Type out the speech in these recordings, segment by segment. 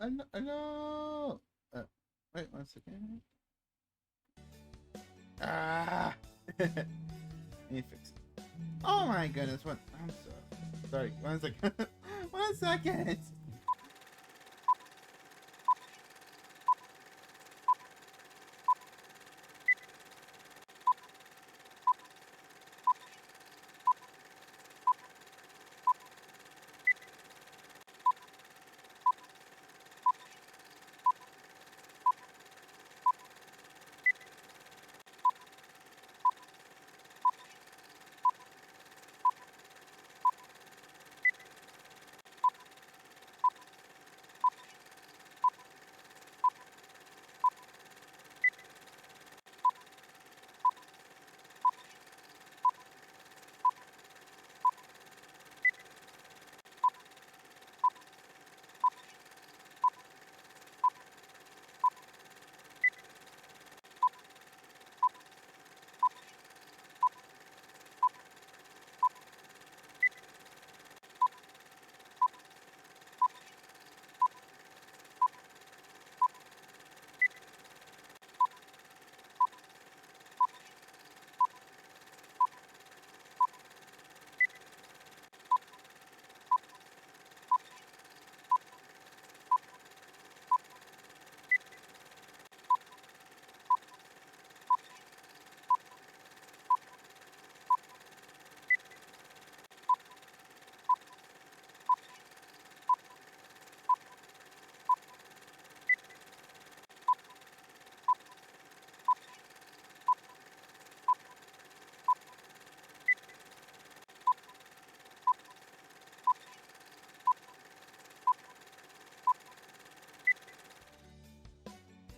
No. Wait 1 second. Ah. Let me fix it. Oh my goodness! What? I'm sorry. 1 second. 1 second.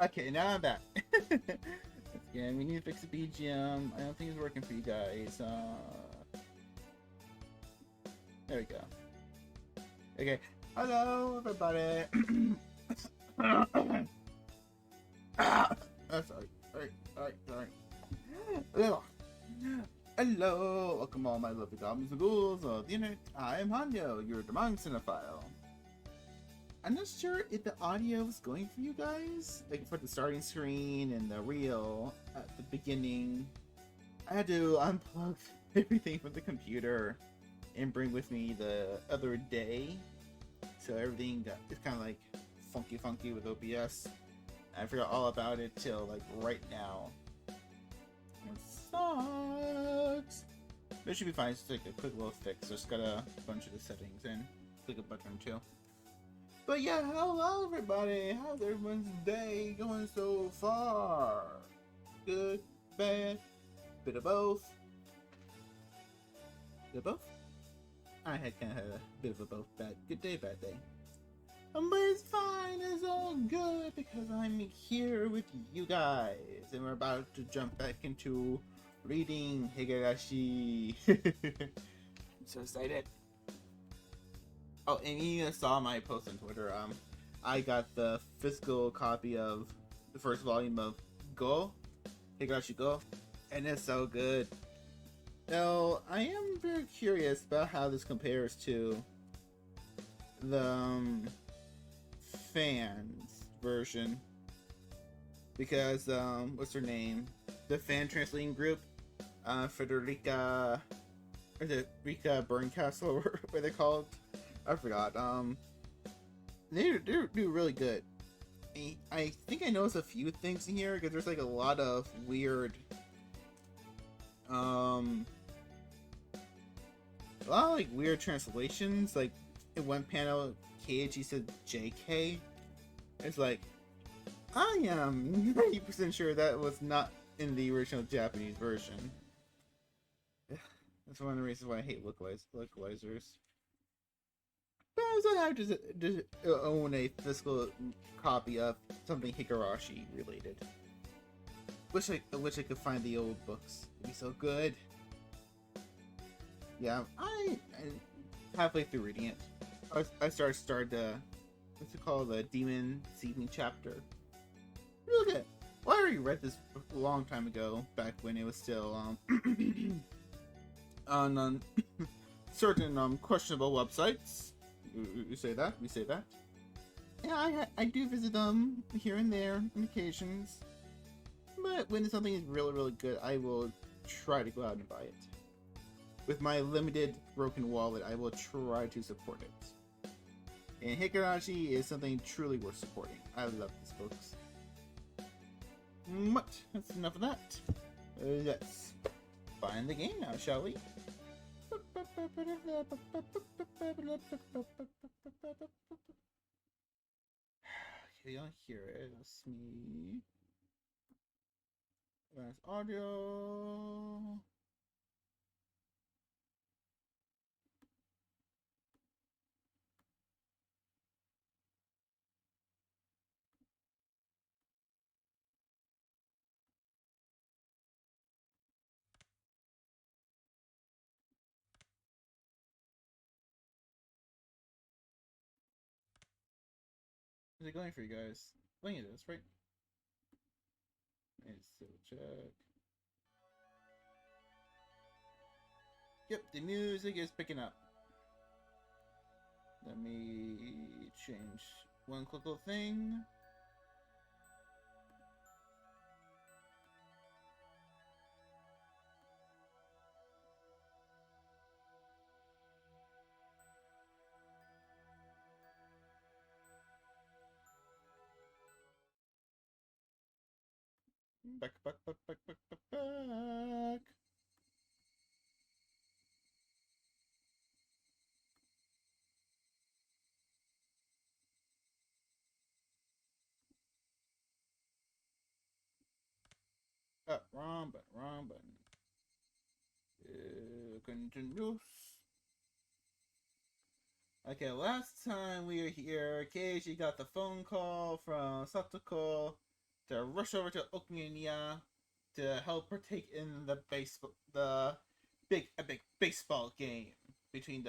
Okay, now I'm back. Yeah, we need to fix the BGM. I don't think it's working for you guys. There we go. Okay. Hello, everybody. Sorry. Sorry. Ugh. Hello, welcome all my lovely goblins and ghouls of the internet. I am Hanyo, your demon cinephile. I'm not sure if the audio is going for you guys, like for the starting screen and the reel at the beginning. I had to unplug everything from the computer and bring with me the other day, so everything is kind of like funky with OBS. I forgot all about it till like right now. It sucks. But it should be fine. It's like a quick little fix. Just got a bunch of the settings and click a button or two. But yeah, hello everybody. How's everyone's day going so far? Good, bad, bit of both. Bit of both? I had kind of had a bit of a both bad, good day, bad day. But it's fine, it's all good because I'm here with you guys, and we're about to jump back into reading Higurashi. I'm so excited. Oh, and you saw my post on Twitter. I got the physical copy of the first volume of Go, Higurashi Go, and it's so good. Now, I am very curious about how this compares to the fans version, because what's her name? The fan translating group, Federica, or is it Rika Burncastle? What are they called? I forgot. They do really good. I think I noticed a few things in here because there's like a lot of weird, a lot of like weird translations. Like in one panel, Keiichi said JK. It's like, I am 90% sure that was not in the original Japanese version. That's one of the reasons why I hate localizers. But I also have to own a physical copy of something Higurashi related. Wish I could find the old books. It'd be so good. Yeah, I'm halfway through reading it. I started what's it called, the Demon Seeding chapter. Real good. Well, I already read this a long time ago, back when it was still on certain questionable websites. We say that. Yeah, I do visit them here and there on occasions. But when something is really, really good, I will try to go out and buy it. With my limited broken wallet, I will try to support it. And Higurashi is something truly worth supporting. I love these books. But that's enough of that. Let's find the game now, shall we? Okay, y'all hear it. It's me. That's audio. How's it going for you guys? I think it is, right? Let's double check. Yep, the music is picking up. Let me change one quick little thing. Back. Wrong button. Continuous. Okay, last time we were here, Keiji got the phone call from Satoko to rush over to Okinawa to help partake in the big epic baseball game between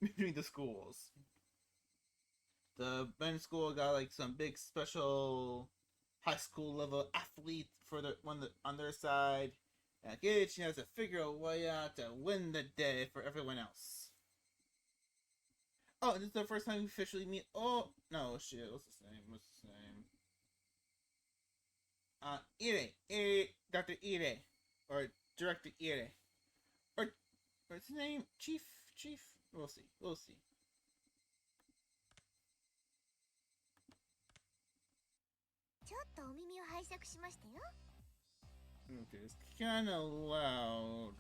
between the schools. The men's school got like some big special high school level athlete for on their side. And Gage has to figure a way out to win the day for everyone else. Oh, this is the first time we officially meet. Oh no, shit! What's his name? Ire, Dr. Ire, or Director Ire, or what's his name? Chief. We'll see. Okay, it's kind of loud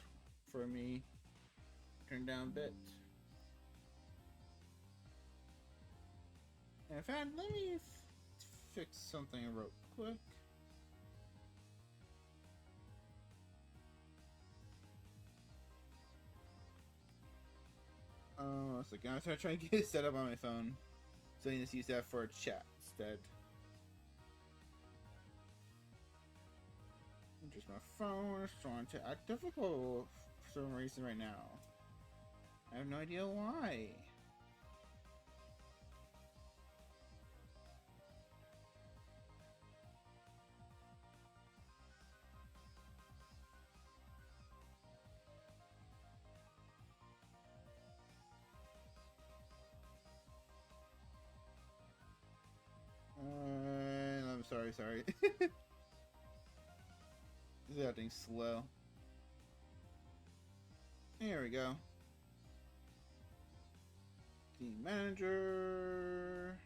for me. Turn down a bit. In fact, let me fix something real quick. A second. I was trying to get it set up on my phone, so I need to use that for a chat instead. Just my phone is trying to act difficult for some reason right now. I have no idea why. I'm sorry. This is acting slow. Here we go. Team manager.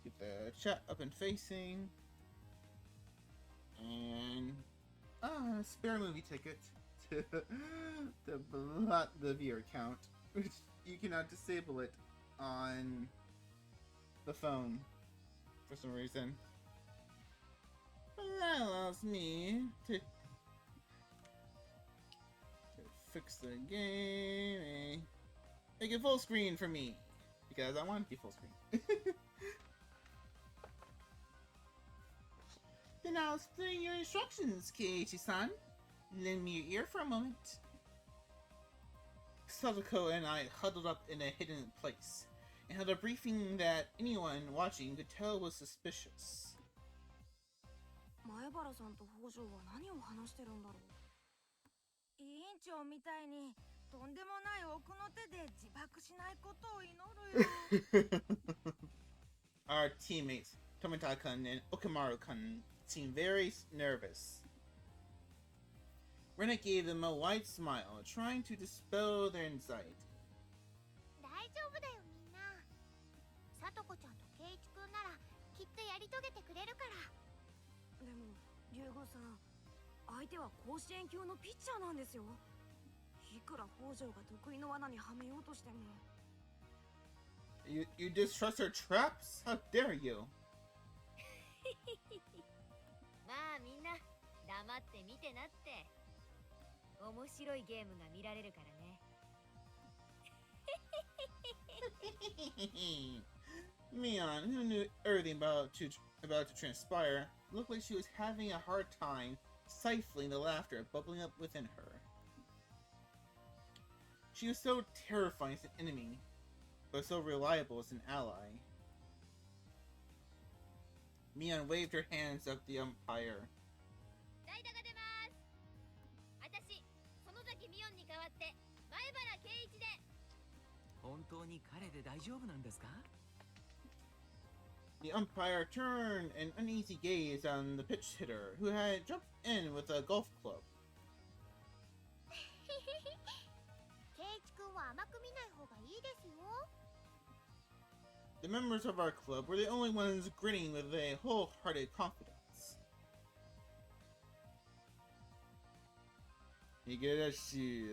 Get the chat up and facing. And spare movie ticket to block the viewer count, which you cannot disable it on the phone for some reason. But that allows me to fix the game and make it full screen for me because I want it to be full screen. Then I'll explain your instructions, Keiichi-san. Lend me your ear for a moment. Sadako and I huddled up in a hidden place and held a briefing that anyone watching could tell was suspicious. 前原さんと北条は何を話してるんだろう。委員長みたいにとんでもない奥の手で自爆しないことを祈るよ。Our teammates, Tomita-kun and Okamaru-kun, seemed very nervous. Rena gave them a wide smile, trying to dispel their anxiety. 大丈夫だよみんな。さとこちゃんとケイイチくんならきっとやり遂げてくれるから。でも龍吾さん、相手は甲子園級のピッチャーなんですよ。いくら北条が得意の罠にはめようとしても。You distrust her traps? How dare you? まあみんな黙って見てなって。面白いゲームが見られるからね。Mion, who knew everything about to transpire, looked like she was having a hard time stifling the laughter bubbling up within her. She was so terrifying as an enemy, but so reliable as an ally. Mion waved her hands at the umpire. 代打が出ます。私、園崎ミオンに代わって前原圭一で。本当に彼で大丈夫なんですか? The umpire turned an uneasy gaze on the pitch hitter, who had jumped in with a golf club. 圭一くんは甘く見ない方がいいですよ。The members of our club were the only ones grinning with a wholehearted confidence. Higurashi,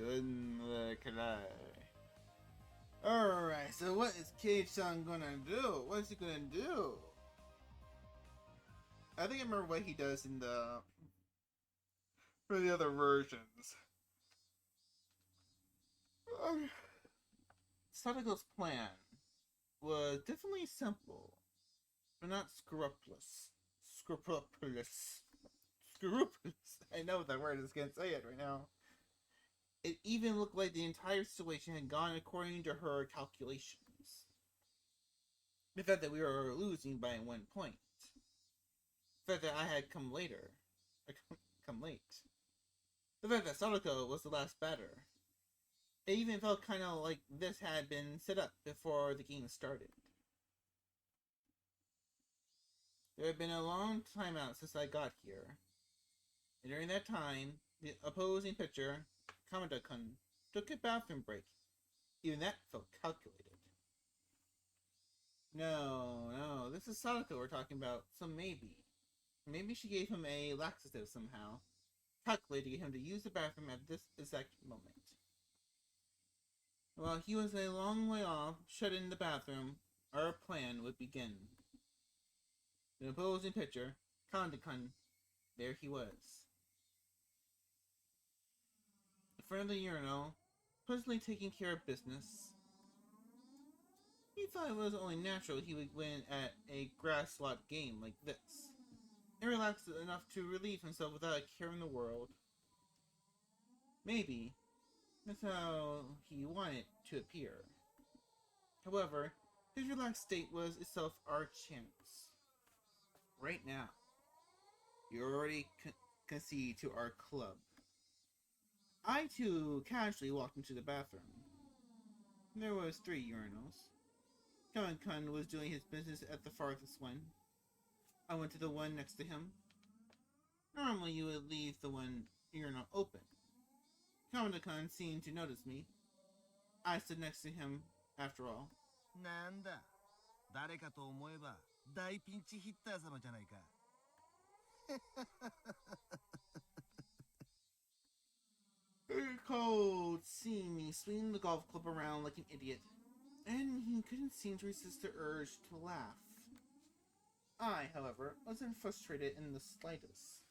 alright, so what is Cage-san gonna do? What is he gonna do? I think I remember what he does in the... for the other versions. Sadako's plan was definitely simple, but not scrupulous. Scrupulous. I know what that word is, can't say it right now. It even looked like the entire situation had gone according to her calculations. The fact that we were losing by 1 point. The fact that I had come later. Come late. The fact that Sadako was the last batter. It even felt kind of like this had been set up before the game started. There had been a long time out since I got here. And during that time, the opposing pitcher, Kamada-kun, took a bathroom break. Even that felt calculated. No, this is Sadako we're talking about, so maybe. Maybe she gave him a laxative somehow, calculated to get him to use the bathroom at this exact moment. While he was a long way off, shut in the bathroom, our plan would begin. The opposing pitcher, Kamada-kun, there he was. In front of the urinal, pleasantly taking care of business. He thought it was only natural he would win at a grass lot game like this, and relax enough to relieve himself without a care in the world. Maybe that's how he wanted to appear. However, his relaxed state was itself our chance. Right now, you already concede to our club. I too casually walked into the bathroom. There was 3 urinals. Kamada-kun was doing his business at the farthest one. I went to the one next to him. Normally you would leave the one urinal open. Kamada-kun seemed to notice me. I stood next to him, after all. なんだ、誰かと思えば大ピンチヒッター様じゃないか。Very cold seeing me swinging the golf club around like an idiot, and he couldn't seem to resist the urge to laugh. I, however, wasn't frustrated in the slightest.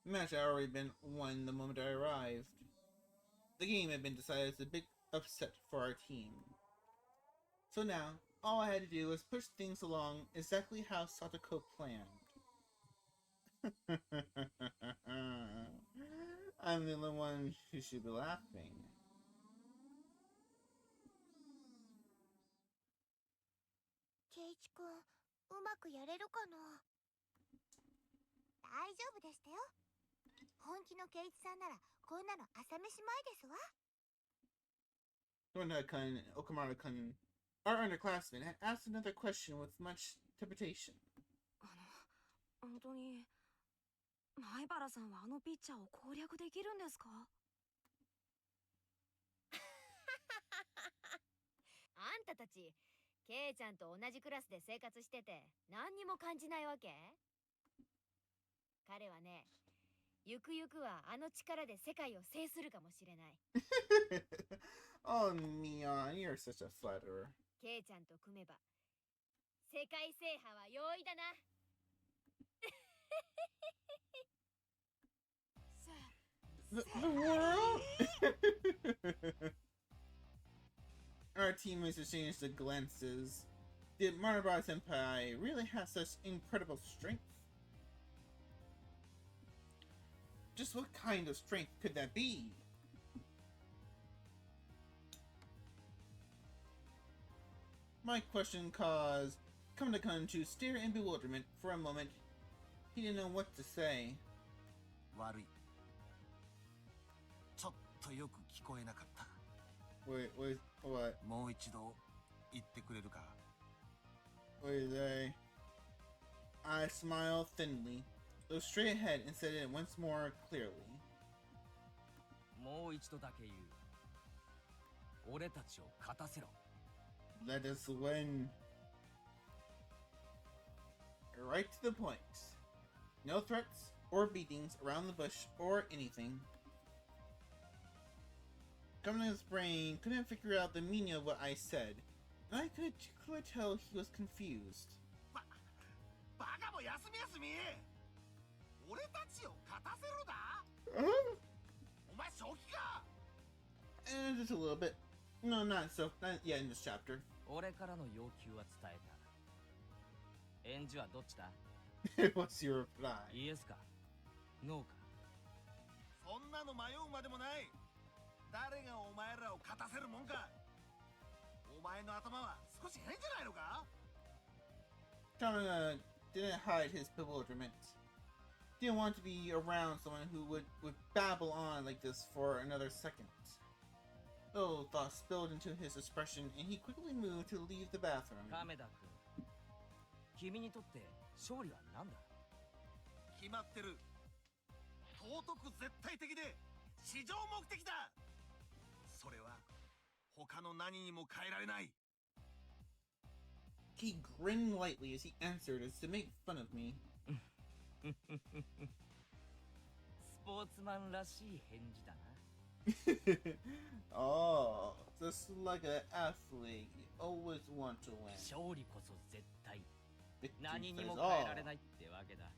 The match had already been won the moment I arrived. The game had been decided as a big upset for our team. So now, all I had to do was push things along exactly how Satoko planned. I'm the only one who should be laughing. 圭一くん、うまくやれるかな。大丈夫でしたよ。本気の圭一さんならこんなの朝飯前ですわ。Tomita-kun and Okamaru-kun Our underclassman had asked another question with much trepidation. 本当に前原さんはあのピッチャーを攻略できるんですか？あんたたち、ケイちゃんと同じクラスで生活してて何にも感じないわけ？彼はね、ゆくゆくはあの力で世界を制するかもしれない。Oh, Neon, you're such a flatterer. ケイちゃんと組めば世界制覇は容易だな。The world? Our teammates exchanged the glances. Did Marabara Senpai really have such incredible strength? Just what kind of strength could that be? My question caused Kamada-kun to stare in bewilderment for a moment. He didn't know what to say. 悪い。ちょっとよく聞こえなかった。Wait, what? もう一度言ってくれるか？ What did they? I smiled thinly, looked straight ahead, and said it once more clearly. もう一度だけ言う。俺たちを勝たせろ。Let us win. Right to the point. No threats or beatings around the bush or anything. Kamana's brain couldn't figure out the meaning of what I said, and I could clearly tell he was confused. バカも休み休み。俺たちを勝たせるだ。お前正気か？ Just a little bit. No, not yet in this chapter. 俺からの要求は伝えた。返事はどっちだ？ What's your reply? イエスかノーか。そんなの迷うまでもない。誰がお前らを勝たせるもんか。お前の頭は少し変じゃないのか？ Kamana didn't hide his bewilderment. Didn't want to be around someone who would babble on like this for another second. Little thoughts spilled into his expression, and he quickly moved to leave the bathroom. 亀田君、君にとって勝利は何だ？決まってる。尊く絶対的で至上目的だ。それは他の何にも変えられない。 He grinned lightly as he answered as to make fun of me. スポーツマンらしい返事だな。Oh, just like an athlete, you always want to win. 勝利こそ絶対。 Victory 何にも says 変え all. られないってわけだ。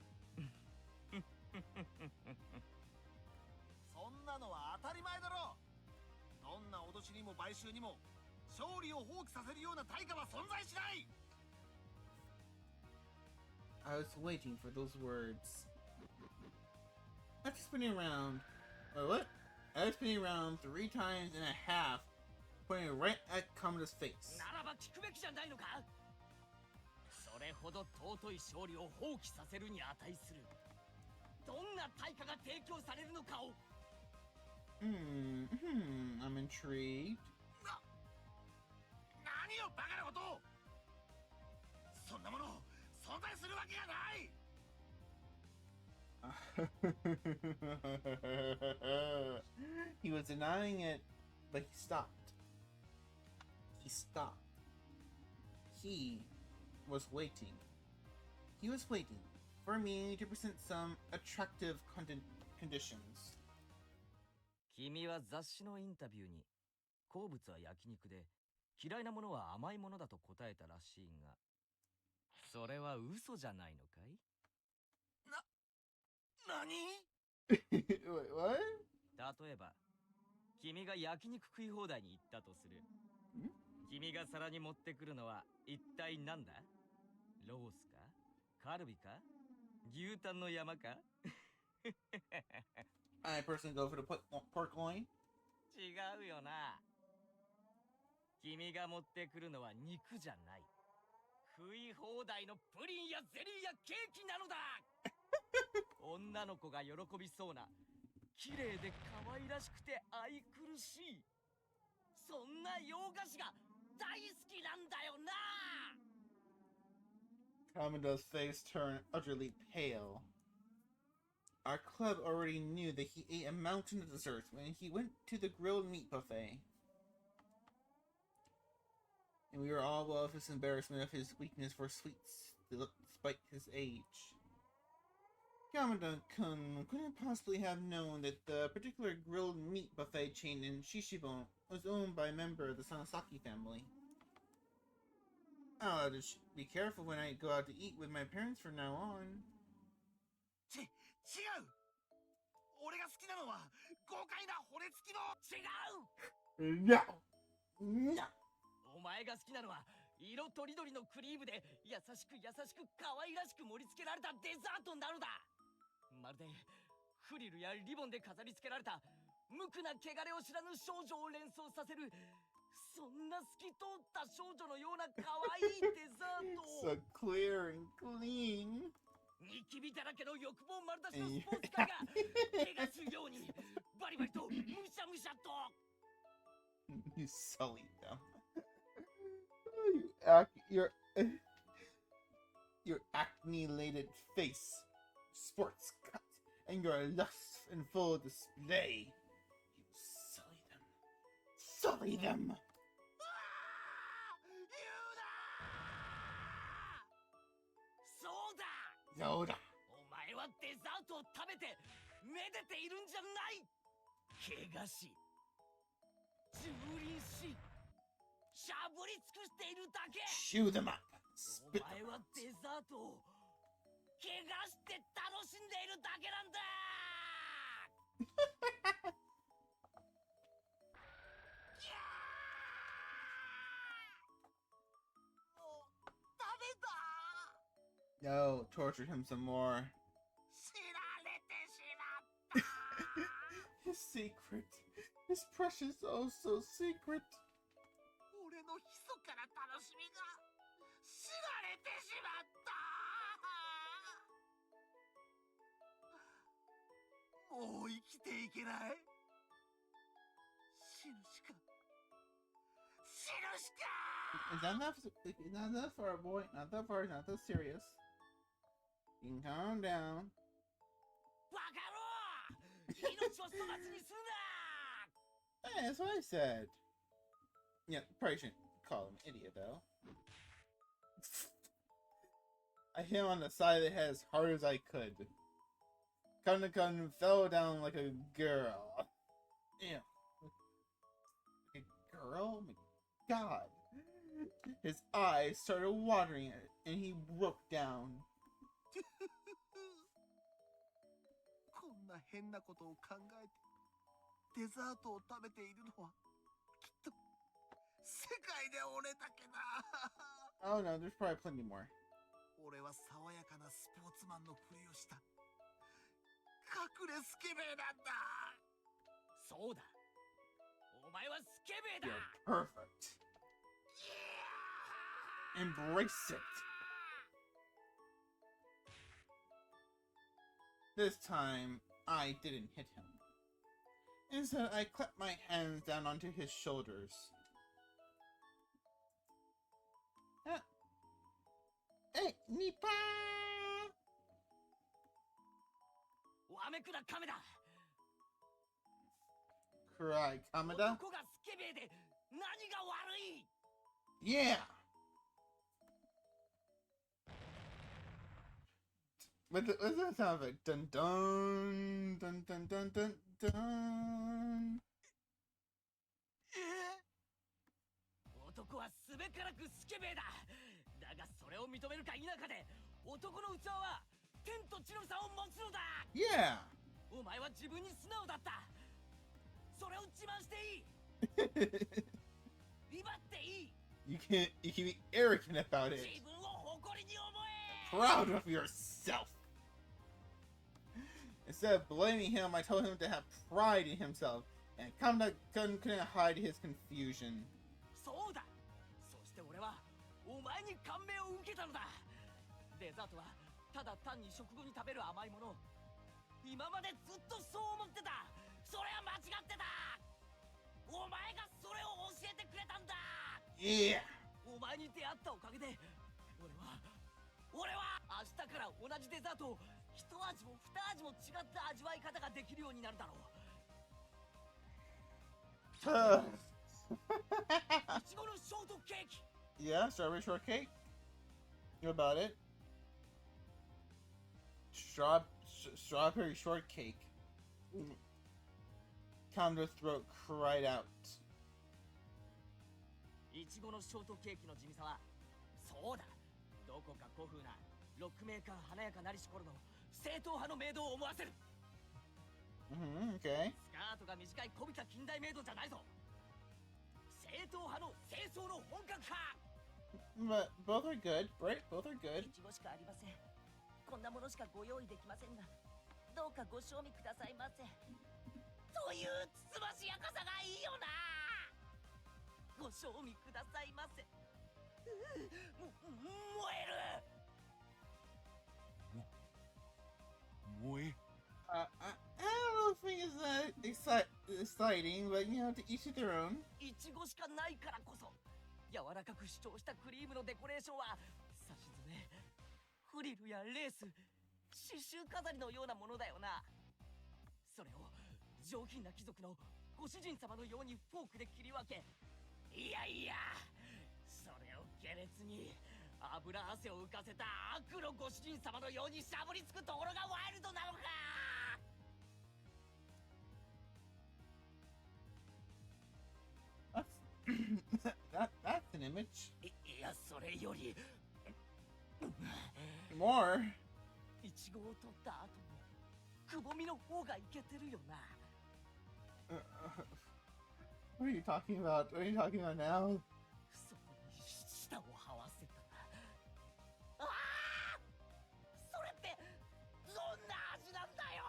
そんなのは当たり前だろ。どんな脅しにも買収にも勝利を放棄させるような対価は存在しない。 I was waiting for those words. After spinning around, what? I was spinning around 3 times and a half, pointing right at Kamada's face. ならば聞くべきじゃないのか？それほど尊い勝利を放棄させるに値する。どんな対価が提供されるのかを。I'm intrigued. 何よバカなことを。そんなもの存在するわけがない。 He was denying it, but he stopped. He stopped. He was waiting. He was waiting for me to present some attractive conditions. 君は雑誌のインタビューに好物は焼肉で嫌いなものは甘いものだと答えたらしいが、それは嘘じゃないのかい？何？ Wait, what? 例えば、君が焼肉食い放題に行ったとする。君が皿に持ってくるのは一体何だ？ロースか？カルビか？牛タンの山か？ I personally go for the pork loin. 違うよな。君が持ってくるのは肉じゃない。食い放題のプリンやゼリーやケーキなのだ。女の子が喜びそうな綺麗で可愛らしくて愛くるしいそんな洋菓子が大好きなんだよな。 Kamada's face turned utterly pale. Our club already knew that he ate a mountain of desserts when he went to the grilled meat buffet. And we were all well of his embarrassment of his weakness for sweets, despite his age. Kamada-kun couldn't possibly have known that the particular grilled meat buffet chain in Shishibon was owned by a member of the Sanosaki family. I'll have to be careful when I go out to eat with my parents from now on. 違う。俺が好きなのは豪快な骨付きの。違う。 No! No! お前が好きなのは色とりどりのクリームで優しく可愛らしく盛り付けられたデザートなのだ。まるでフリルやリボンで飾り付けられた無垢な汚れを知らぬ少女を連想させる、そんな透き通った少女のような可愛いデザートを。 So clear and clean. ニキビだらけの欲望丸出しのスポーツカーが怪我するようにバリバリとむしゃむしゃと。 You sullied them. Your acne-lated face, sports cut, and your lust in full display. You sully them. Sully them! そうだ。そうだ。お前はデザートを食べてめでているんじゃない。怪我し、蹂躙し、しゃぶり尽くしているだけ。 Chew them up. お前はデザートを怪我して楽しんでいるだけなんだ。もうダメだ。 No, torture him some more. 知られてしまった。 His secret. His precious, oh so secret. 俺の密かな楽しみが知られてしまった。もう生きていけない。死ぬしか。死ぬしか。 Is that enough? Not that far, boy. Not that far. Not that serious. You can calm down. バカ野郎、命を粗末にするな。 Hey, that's what I said. Yeah, probably shouldn't call him an idiot, though. I hit him on the side of the head as hard as I could. Kanakun fell down like a girl. Yeah. Like a girl? Oh my god. His eyes started watering and he broke down. こんな変なことを考えてデザートを食べているのはきっと世界で俺だけだ。 Oh no, there's probably plenty more. 俺は爽やかなスポーツマンのふりをした隠れスケベなんだ。そうだ。お前はスケベだ。 You're perfect. Embrace it. This time, I didn't hit him. Instead, I clapped my hands down onto his shoulders. Hey, Nipa! わめくな亀だ。 cried Kamada. 男がスケベで何が悪い。 Yeah! What's that sound like? Dun dun dun dun dun dun dun. 男はすべからくスケベだ。だがそれを認めるか否かで男の器は天と地の差を持つのだ。 Yeah! お前は自分に素直だった。それを自慢していい。威張っていい。 You can be arrogant about it. 自分を誇りに思え。 Proud of yourself. Instead of blaming him, I told him to have pride in himself, and Kamada couldn't hide his confusion. そうだ。そして俺はお前に感銘を受けたのだ。デザートはただ単に食後に食べる甘いもの。今までずっとそう思ってた。それは間違ってた。お前がそれを教えてくれたんだ。Yeah. お前に出会ったおかげで俺は明日から同じデザートを一味も二味も違った味わい方ができるようになるだろう。いちごのショートケーキ。 Yeah, strawberry shortcake. What about it? Strawberry shortcake. Condo's throat cried out. いちごのショートケーキの地味さは、そうだ、どこか古風なロックメーカー華やかなりし頃の正統派のメイドを思わせる。 Okay. スカートが短いこびた近代メイドじゃないぞ。正統派の清掃の本格派。 But both are good, right? Both are good. いちごしかありません。こんなものしかご用意できませんが、どうかご賞味くださいませ。というつつましやかさがいいよな。ご賞味くださいませ。燃える。燃え I don't think it's that exciting, but you know, to each of their own. いちごしかないからこそ、柔らかく主張したクリームのデコレーションはさしずめ、フリルやレース、刺繍飾りのようなものだよな。それを上品な貴族のご主人様のようにフォークで切り分け、いやいや、それを下劣に油汗を浮かせた悪のご主人様のようにしゃぶりつくところがワイルドなのか。That's an image. いや、それより More. イチゴを取った後もくぼみの方がいけてるよな。 What are you talking about? What are you talking about now? そこに舌を這わせた。ああ、それってどんな味なんだよ。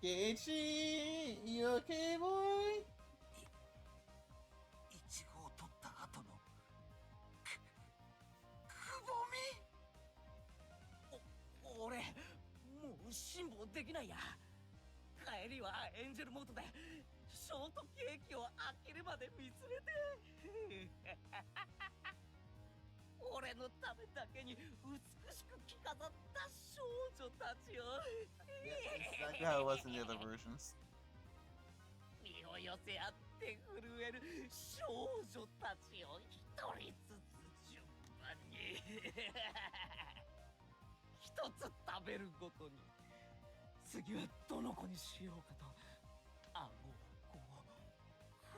Geichi, you okay, boy? いちごを取った後のくぼみ。俺もう辛抱できないや。帰りはエンジェルモードでショートケーキを開けるまで見つめて俺のためだけに美しく着飾った少女たちを Yeah, exactly how it was in the other versions. 身を寄せ合って震える少女たちを一人ずつ順番に一つ食べるごとに、次はどの子にしようかと顎をこ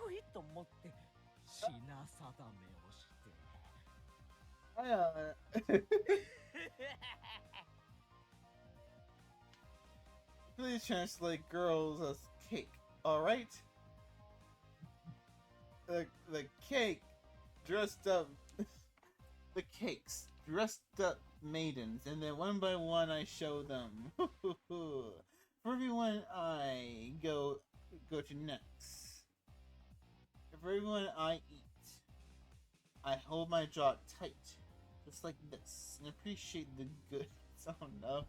うふいと持って品定めをして。Please translate girls as cake, alright? The cake dressed up, the cakes dressed up maidens, and then one by one I show them. For everyone I go to next. For everyone I eat, I hold my jaw tight, just like this, and appreciate the goods. Oh no.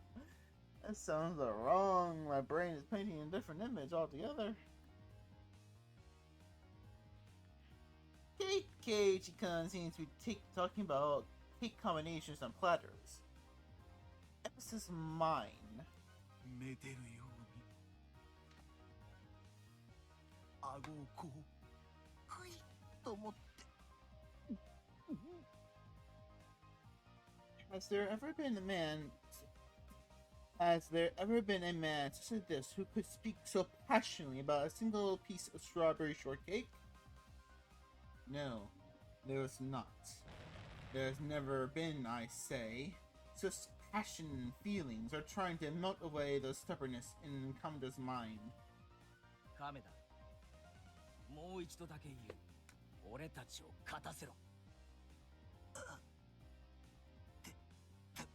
That sounds wrong. My brain is painting a different image altogether. Cake Keiichi-kun seems to be talking about cake combinations and platters. Emphasis mine. めでるように顎をこうクイッと持って。 Has there ever been a man such as this who could speak so passionately about a single piece of strawberry shortcake? No, there was not. There has never been, I say. Such passion and feelings are trying to melt away the stubbornness in Kamada's mind. 亀田、もう一度だけ言う。俺たちを勝たせろ。でも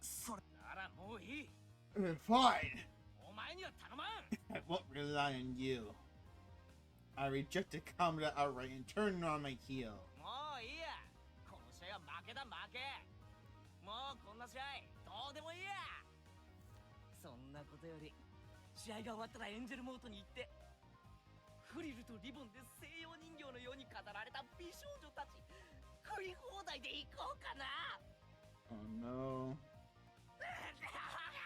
それならもういい。 Fine! お前には頼まん。 I won't rely on you. I rejected Kamada outright and turned on my heel. もういいや。この試合は負けだ負け。もうこんな試合どうでもいいや。そんなことより試合が終わったらエンジェルモートに行って、フリルとリボンで西洋人形のように飾られた美少女たち食い放題で行こうかな。 Oh no.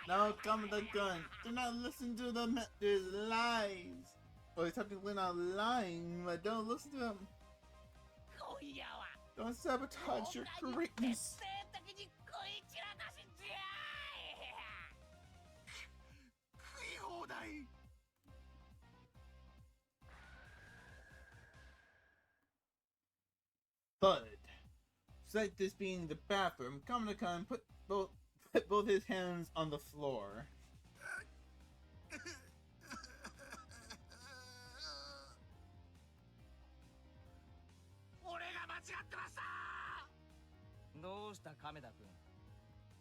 No, Kamada-kun. Do not listen to them. There's lies. Well, he's technically not lying, but don't listen to him. 今夜は Don't sabotage your greatness. 徹底的に食い散らかしじゃ食い放題。 Thud. Despite this being the bathroom, Kamada-kun put both his hands on the floor. 俺が間違ってました。どうした亀田君、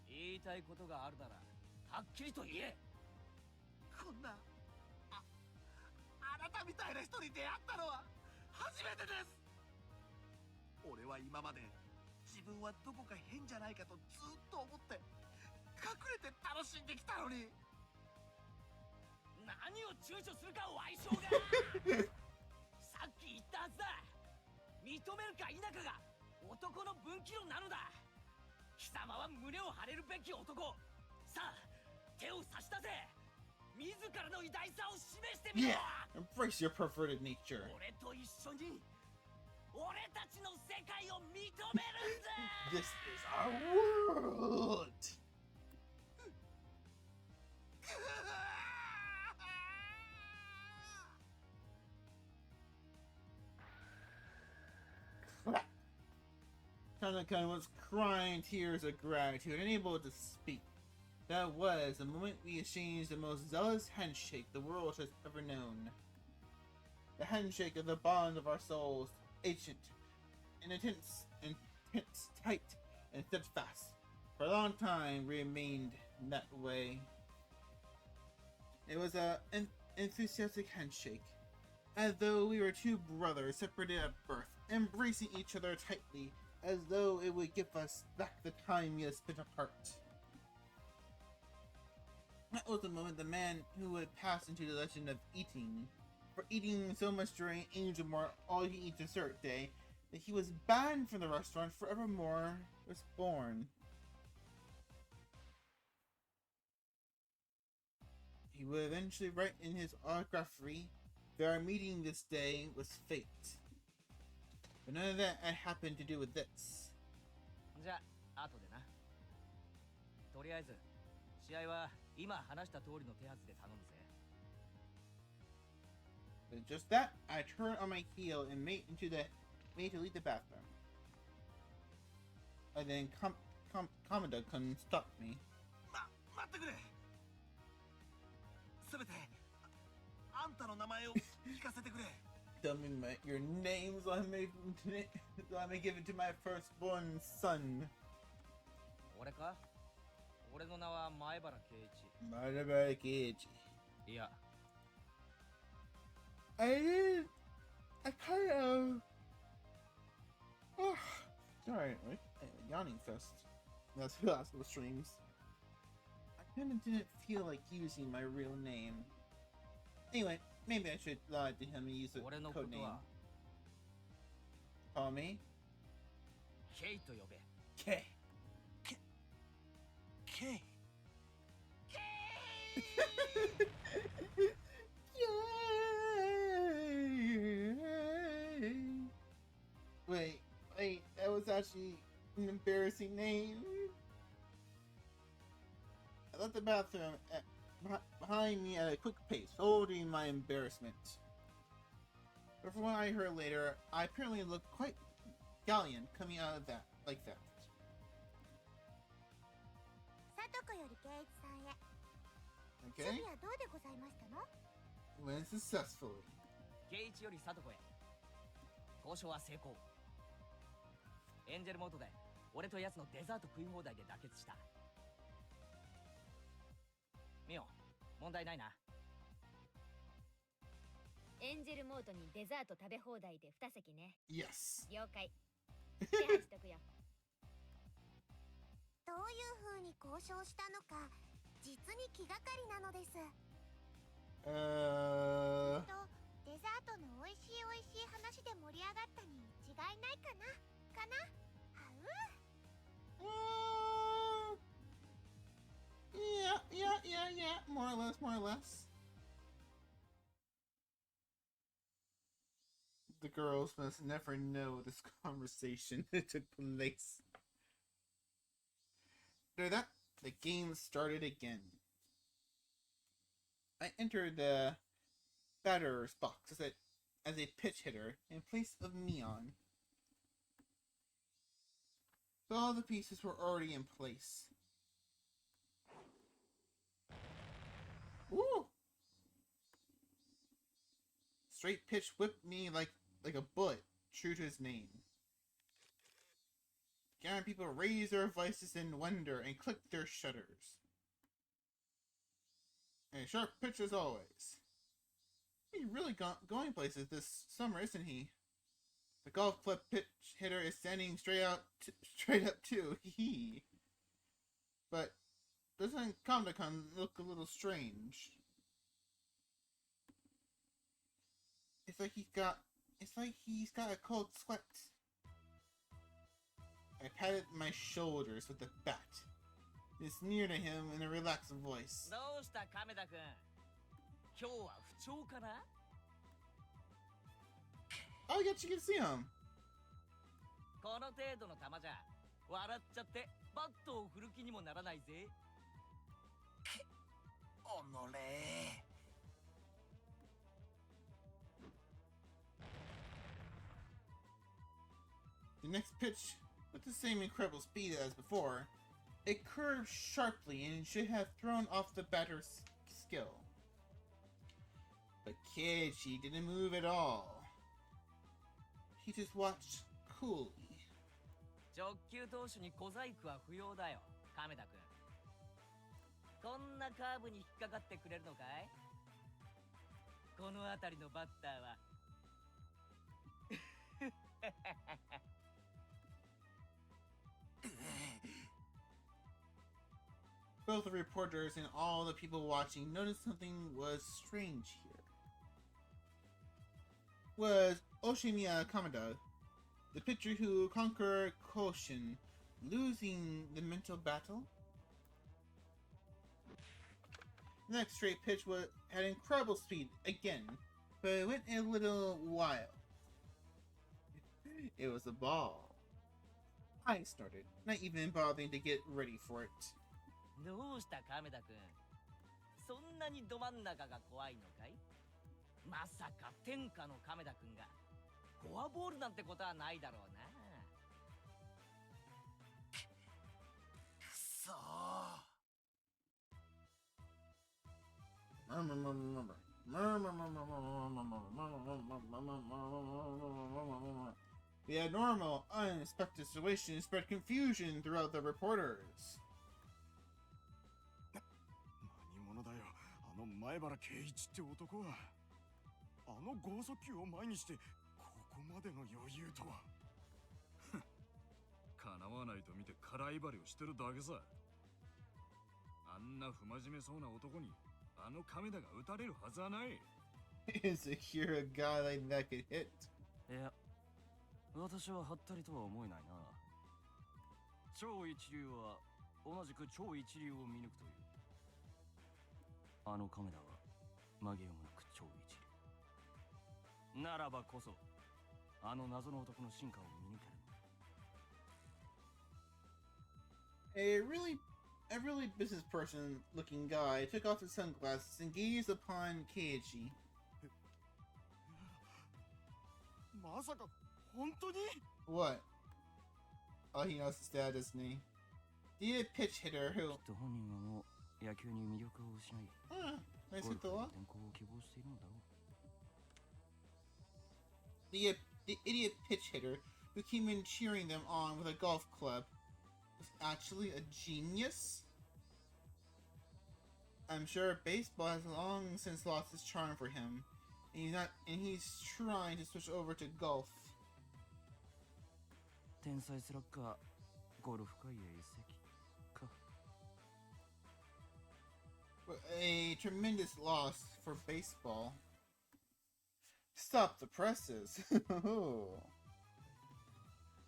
言いたいことがあるならはっきりと言え。こんなあなたみたいな人に出会ったのは初めてです。俺は今まで自分はどこか変じゃないかとずっと思って隠れて楽しんできたのに。何を躊躇するか歪償がさっき言ったはずだ。認めるか否かが男の分岐路なのだ。貴様は胸を張れるべき男。さあ手を差し出せ。自らの偉大さを示してみろ。 Yeah, embrace your perverted nature. 俺と一緒に俺たちの世界を認めるんだ。 This is our world. Kamada-kun was crying tears of gratitude, unable to speak. That was the moment we exchanged the most zealous handshake the world has ever known. The handshake of the bond of our souls, ancient, and intense, tight, and steadfast. For a long time, we remained that way. It was an enthusiastic handshake, as though we were two brothers separated at birth, embracing each other tightly, as though it would give us back the time we had spent apart. That was the moment the man who had passed into the legend of eating, for eating so much during Angel Mart all-you-eat dessert day, that he was banned from the restaurant forevermore, was born. He would eventually write in his autography that our meeting this day was fate. But none of that had happened to do with this. じゃあ後でな。とりあえず試合は今話した通りの手はずで頼むぜ。 But just that, I turned on my heel and made to leave the bathroom. And then Kamada-kun stopped me. 待ってくれ。せめてあんたの名前を聞かせてくれ。 Tell me your name so I may give it to my firstborn son. 俺か？俺の名は前原圭一。Madara Keiichi. いや、 I kind of... Oh, sorry, yawning fest. That's the last of the streams. I kind of didn't feel like using my real name. Anyway, maybe I should lie to him and use a 俺のこ code と name. は Call me ケイと呼べ。 K. ケイ。 Wait, that was actually an embarrassing name. I left the bathroom behind me at a quick pace, holding my embarrassment. But from what I heard later, I apparently looked quite gallant coming out of that like that. さとこより圭一さんへ。 Okay? 次はどうでございましたの？ Went successfully. ケイチよりサトコへ。交渉は成功。エンジェルモートで俺とヤツのデザート食い放題で妥結した。ミオ、問題ないな。エンジェルモートにデザート食べ放題で2席ね。 Yes. 了解。手配しとくよ。どういう風に交渉したのか実に気がかりなのです。デザートの美味しい美味しい話で盛り上がったに違いないかなYeah. More or less. The girls must never know this conversation that took place. After that, the game started again. I entered the batter's box as a pitch hitter in place of Neon. So all the pieces were already in place. Woo! Straight pitch whipped me like a bullet, true to his name. Gathering people raised their voices in wonder and clicked their shutters. A sharp pitch as always. He's really going places this summer, isn't he? The golf club pitch hitter is standing straight up too. But doesn't Kamda-kun look a little strange? It's like he's got a cold sweat. I patted my shoulders with the bat. It's near to him in a relaxed voice. どうした亀田君今日は不調かな Oh, I guess you can see him. この程度の球じゃ笑っちゃってバットを振る気にもならないぜおのれ The next pitch, with the same incredible speed as before, it curved sharply and should have thrown off the batter's skill. But Kichi didn't move at all. He just watched coolly. 直球投手に小細工は不要だよ亀田君こんなカーブに引っかかってくれるのかいこの辺りのバッターは Both the reporters and all the people watching noticed something was strange here. Was Oshimiya Kamada, the pitcher who conquered Koshin, losing the mental battle? The next straight pitch had incredible speed again, but it went a little wild. It was a ball. I snorted, not even bothering to get ready for it. どうした亀田君そんなにど真ん中が怖いのかいまさか天下の亀田君がフォアボールなんてことはないだろうなくそー The abnormal, unexpected situation spread confusion throughout the reporters. 何者だよあの前原圭一って男はあの剛速球を前にしてここまでの余裕とは叶わないと見て空威張りをしてるだけさあんな不真面目そうな男にあの亀田が打たれるはずはない Is it here a guy like that could hit? いや私ははったりとは思えないな超一流は同じく超一流を見抜くというあの亀田は紛れもなく超一流ならばこそあの謎の男の進化を見抜ける A really business person looking guy took off his sunglasses and gazed upon Keiichi. まさか本当に What? Oh, he knows his dad, doesn't he? The pitch hitter き who... っと本人はもう野球に魅力を失い nice ゴル hit the フへ wall. の転向を希望しているのだろう The idiot pitch hitter who came in cheering them on with a golf club was actually a genius? I'm sure baseball has long since lost its charm for him, and he's trying to switch over to golf. 天才スラッガーゴルフ界へ移籍か A tremendous loss for baseball. Stop the presses.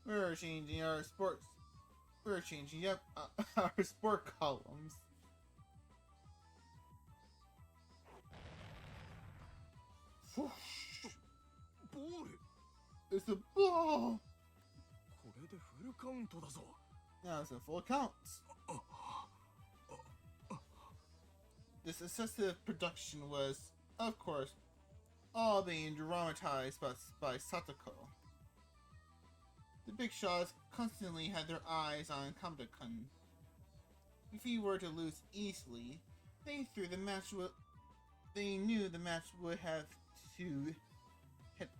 We're changing our sports. We're changing up our sport columns. It's a ball. これでフルカウントだぞ。 Now it's a full count. This excessive production was, of course, all being dramatized by Satoko. The big shots constantly had their eyes on Kamada-kun. If he were to lose easily, they knew the match would have to hit.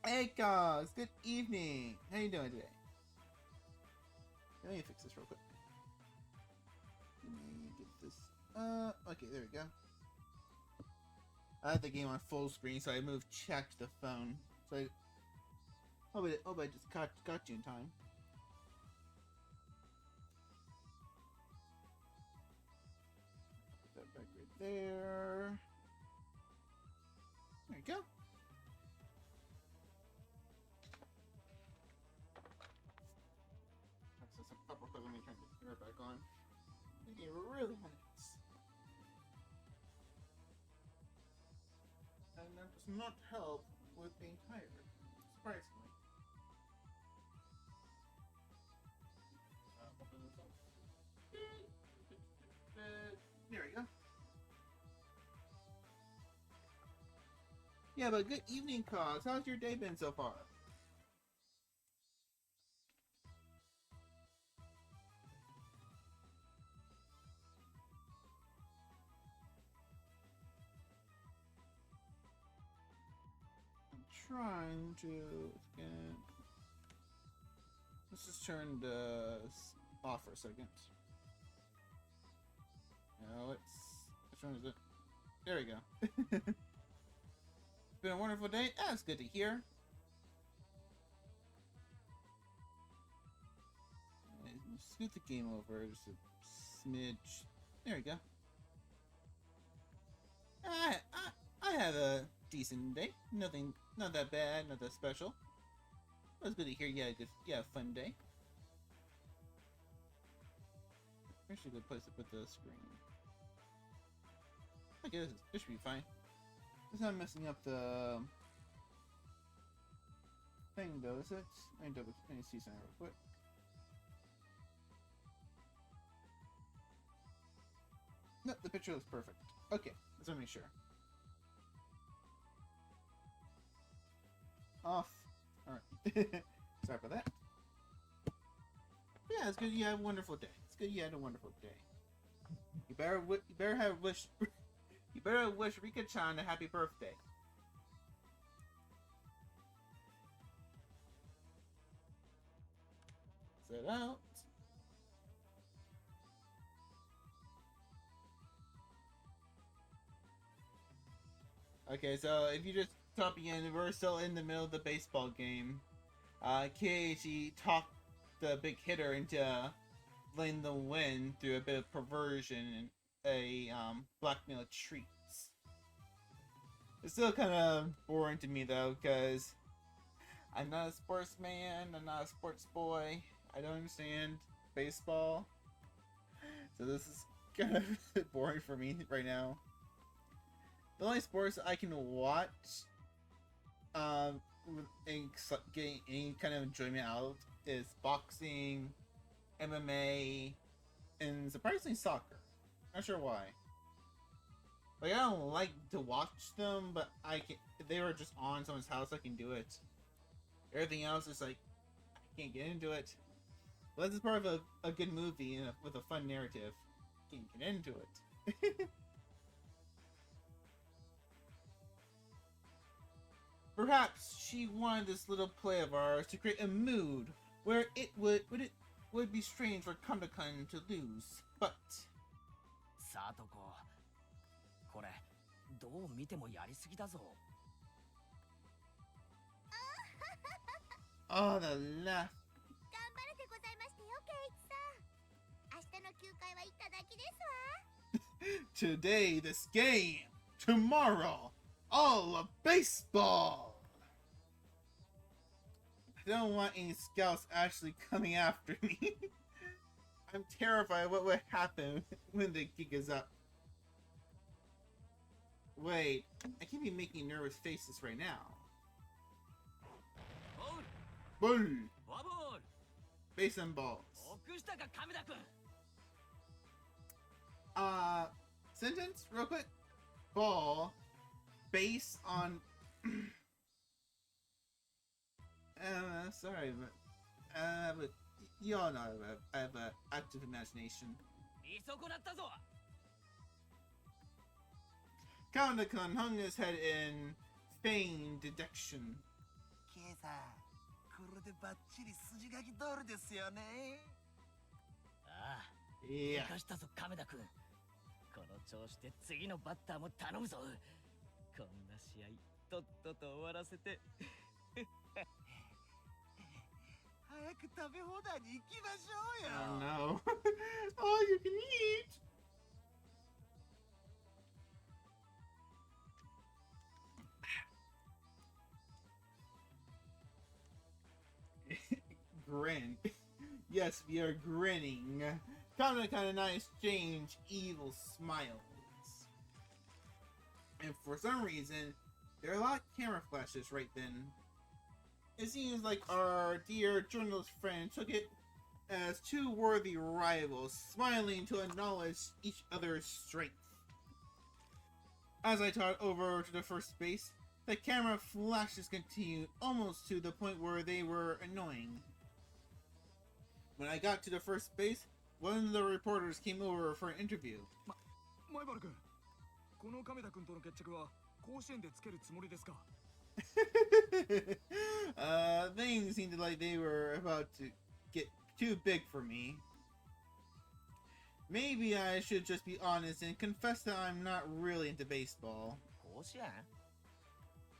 Hey guys, good evening. How you doing today? Let me fix this real quick. Let me get this. Okay, there we go. I had the game on full screen, so I moved chat to the phone. So I hope I just got you in time. Put that back right there. There you go. Access some upper quick. Let me turn the camera back on. The game really nice. And that does not help with being tired, surprisingly. Open this up. There we go. Yeah, but good evening, Cos. How's your day been so far? Trying to again. Let's just turn this off for a second. No, which one is it? There we go. It's been a wonderful day. That's good to hear. Scoot the game over just a smidge. There we go. I had a decent day. Nothing, not that bad, not that special. It was good to hear you had a fun day. Actually, a good place to put the screen. Okay, this should be fine. It's not messing up the thing, though, is it? Let me see something real quick. No, the picture looks perfect. Okay, let's make sure. Off. Alright. Sorry about that. Yeah, it's good you had a wonderful day. It's good you had a wonderful day. You better wish Rika-chan a happy birthday. Set out. Okay, so if you just stop again, we're still in the middle of the baseball game. Keiichi talked the big hitter into letting them win through a bit of perversion and a blackmail treats. It's still kind of boring to me though, because I'm not a sportsman, I'm not a sports boy, I don't understand baseball. So this is kind of boring for me right now. The only sports I can watch and getting any kind of enjoyment out is boxing, MMA, and surprisingly soccer. Not sure why. Like, I don't like to watch them, but I can. If they were just on someone's house, I can do it. Everything else is like, I can't get into it. But this is part of a good movie and with a fun narrative. Can't get into it. Perhaps she wanted this little play of ours to create a mood where it would be strange for Kamada-kun to lose, but... さとこ、これどう見てもやりすぎだぞ。Oh, the laugh. 頑張れでございましたよ、ケイイチさん。明日の休会はいただ Today, this game. Tomorrow, all of baseball. I don't want any scouts actually coming after me. I'm terrified of what would happen when the gig is up. Wait, I can't be making nervous faces right now. Bull! フォアボール Base and balls. 臆したか亀田君 Sentence, real quick. Ball, base on. Sorry, but you all know I have an active imagination. 見損なったぞ Kandakan hung his head in feigned dejection. ケイさん、これでバッチリ筋書き通りですよね。ああ Yeah. 生かしたぞ亀田君この調子で次のバッターも頼むぞこんな試合とっとと終わらせて早く食べ放題に行きましょう Oh よ。 no. All you can eat. Grin. Yes, we are grinning. Kandakan and I exchange evil smiles. And for some reason, there are a lot of camera flashes right then. It seems like our dear journalist friend took it as two worthy rivals smiling to acknowledge each other's strength. As I toddled over to the first base, the camera flashes continued almost to the point where they were annoying. When I got to the first base, one of the reporters came over for an interview. 前原君、この亀田君との決着は甲子園でつけるつもりですか？ Things seemed like they were about to get too big for me. Maybe I should just be honest and confess that I'm not really into baseball. 甲子園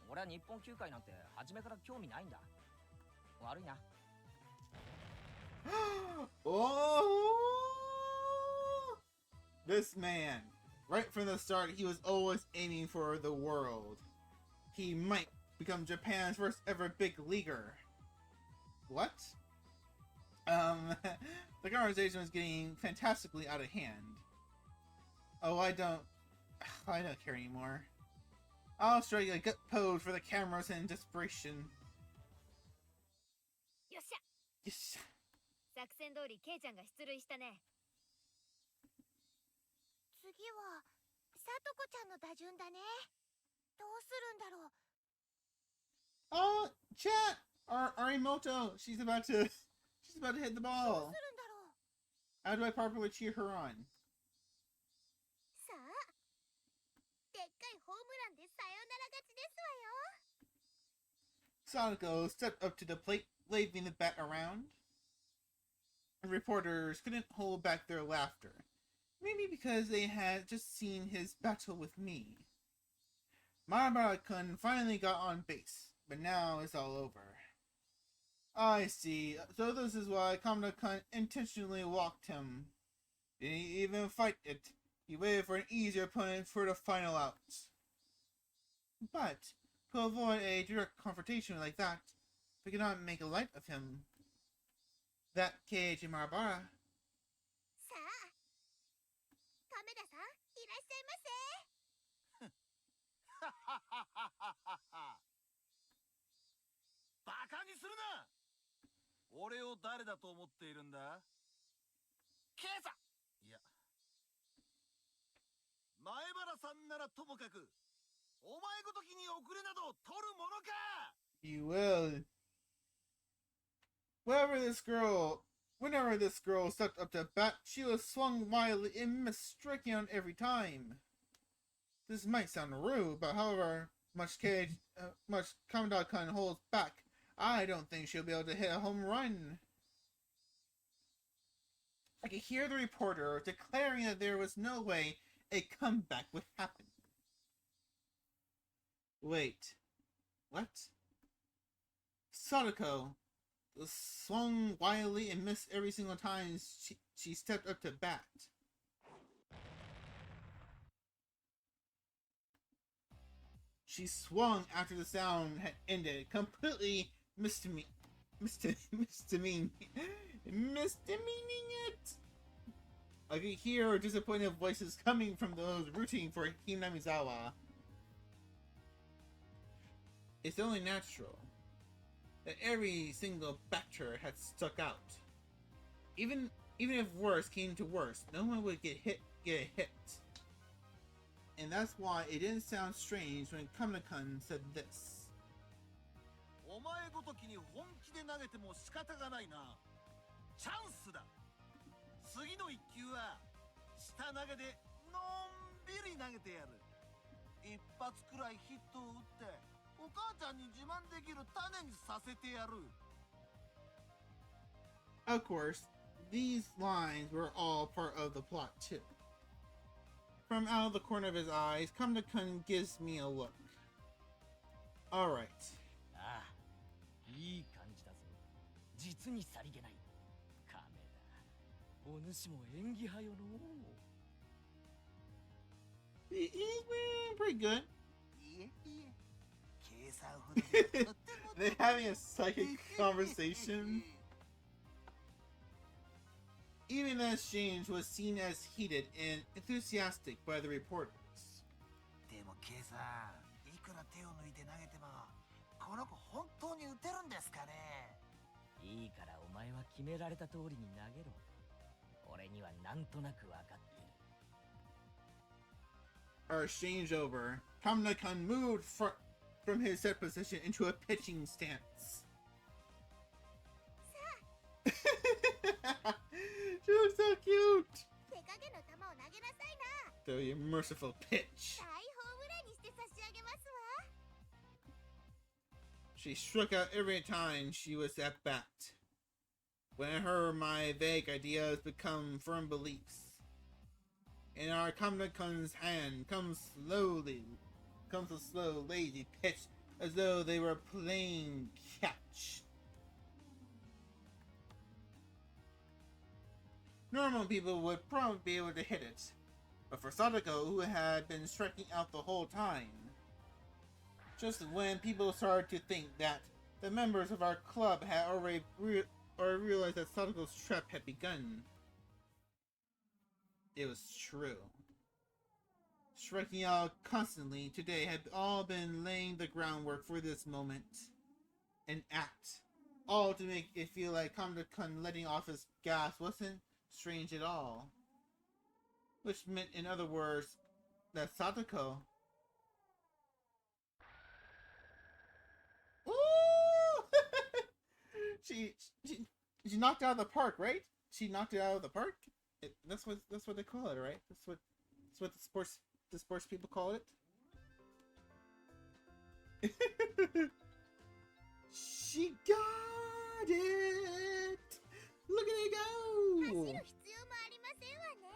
俺は日本球界なんて初めから興味ないんだ悪いな Oh! This man, right from the start, he was always aiming for the world. He might become Japan's first ever big leaguer. What? The conversation was getting fantastically out of hand. Oh, I don't care anymore. I'll strike a gut pose for the cameras in desperation. よっしゃ Yes. 作戦通りケイちゃんが出塁したね次はさとこちゃんの打順だね。どうするんだろう。 Oh, chat! Arimoto, she's about to hit the どう ball. するんだろう。 How do I properly cheer her on? さあ、でっかいホームランでサヨナラ勝ちですわよ。 Sadako stepped up to the plate, waving the bat around. The reporters couldn't hold back their laughter. Maybe because they had just seen his battle with me. Marabara-kun finally got on base, but now it's all over. I see. So this is why Kamada-kun intentionally walked him. Didn't even fight it. He waited for an easier opponent for the final out. But to avoid a direct confrontation like that, we cannot make light of him. That Keiji Marabara. さあ、亀田さん、いらっしゃいませ。バカにするな。俺を誰だと思っているんだ？ケイさん。いや、前原さんならともかく、お前ごときに遅れなど取るものか。 You will. Whenever this girl stepped up to bat, she was swung wildly and missed, striking out every time. This might sound rude, but however much Kamada-kun holds back, I don't think she'll be able to hit a home run. I could hear the reporter declaring that there was no way a comeback would happen. Wait, what? Sadako was swung wildly and missed every single time she stepped up to bat. She swung after the sound had ended, completely misdemeaning it. I could hear disappointed voices coming from those rooting for Hinamizawa. It's only natural that every single batter had stuck out. Even if worse came to worse, no one would get a hit. And that's why it didn't sound strange when Kamina-kun said this. お前ごときに本気で投げても仕方がないな。チャンスだ。次の一球は下投げでのんびり投げてやる。一発くらいヒットを打ってお母ちゃんに自慢できる種にさせてやる。Of course, these lines were all part of the plot too. From out of the corner of his eyes, Kamina-kun gives me a look. Alright. ああ、いい感じだぞ。実にさりげない。亀だ。お主も演技派よの。He's pretty good. いえいえ。計算ほどでとっても They're having a psychic conversation. Even the exchange was seen as heated and enthusiastic by the reporters. でも計算、いくら手を抜いて投げてもこの子本当に打てるんですかね。いいからお前は決められた通りに投げろ。俺にはなんとなくわかってる。Our exchange over, Kamina-kun moved from his set position into a pitching stance. She looks so cute! 手加減の球を投げなさいな。 The merciful pitch. 大ホームランにして差し上げますわ。 She struck out every time she was at bat. When I heard my vague ideas become firm beliefs. In our Kamina-kun's hand comes a slow, lazy pitch as though they were playing catch. Normal people would probably be able to hit it, but for Sadako, who had been striking out the whole time, just when people started to think that the members of our club had already realized that Sadako's trap had begun, it was true. Striking out constantly today had all been laying the groundwork for this moment. An act. All to make it feel like Kamina-kun letting off his gas wasn't strange at all. Which meant, in other words, that Sadako... Ooh! she knocked it out of the park, right? She knocked it out of the park? That's what they call it, right? That's what the sports people call it. She got it! Look at it go! 走る必要もありませんわね。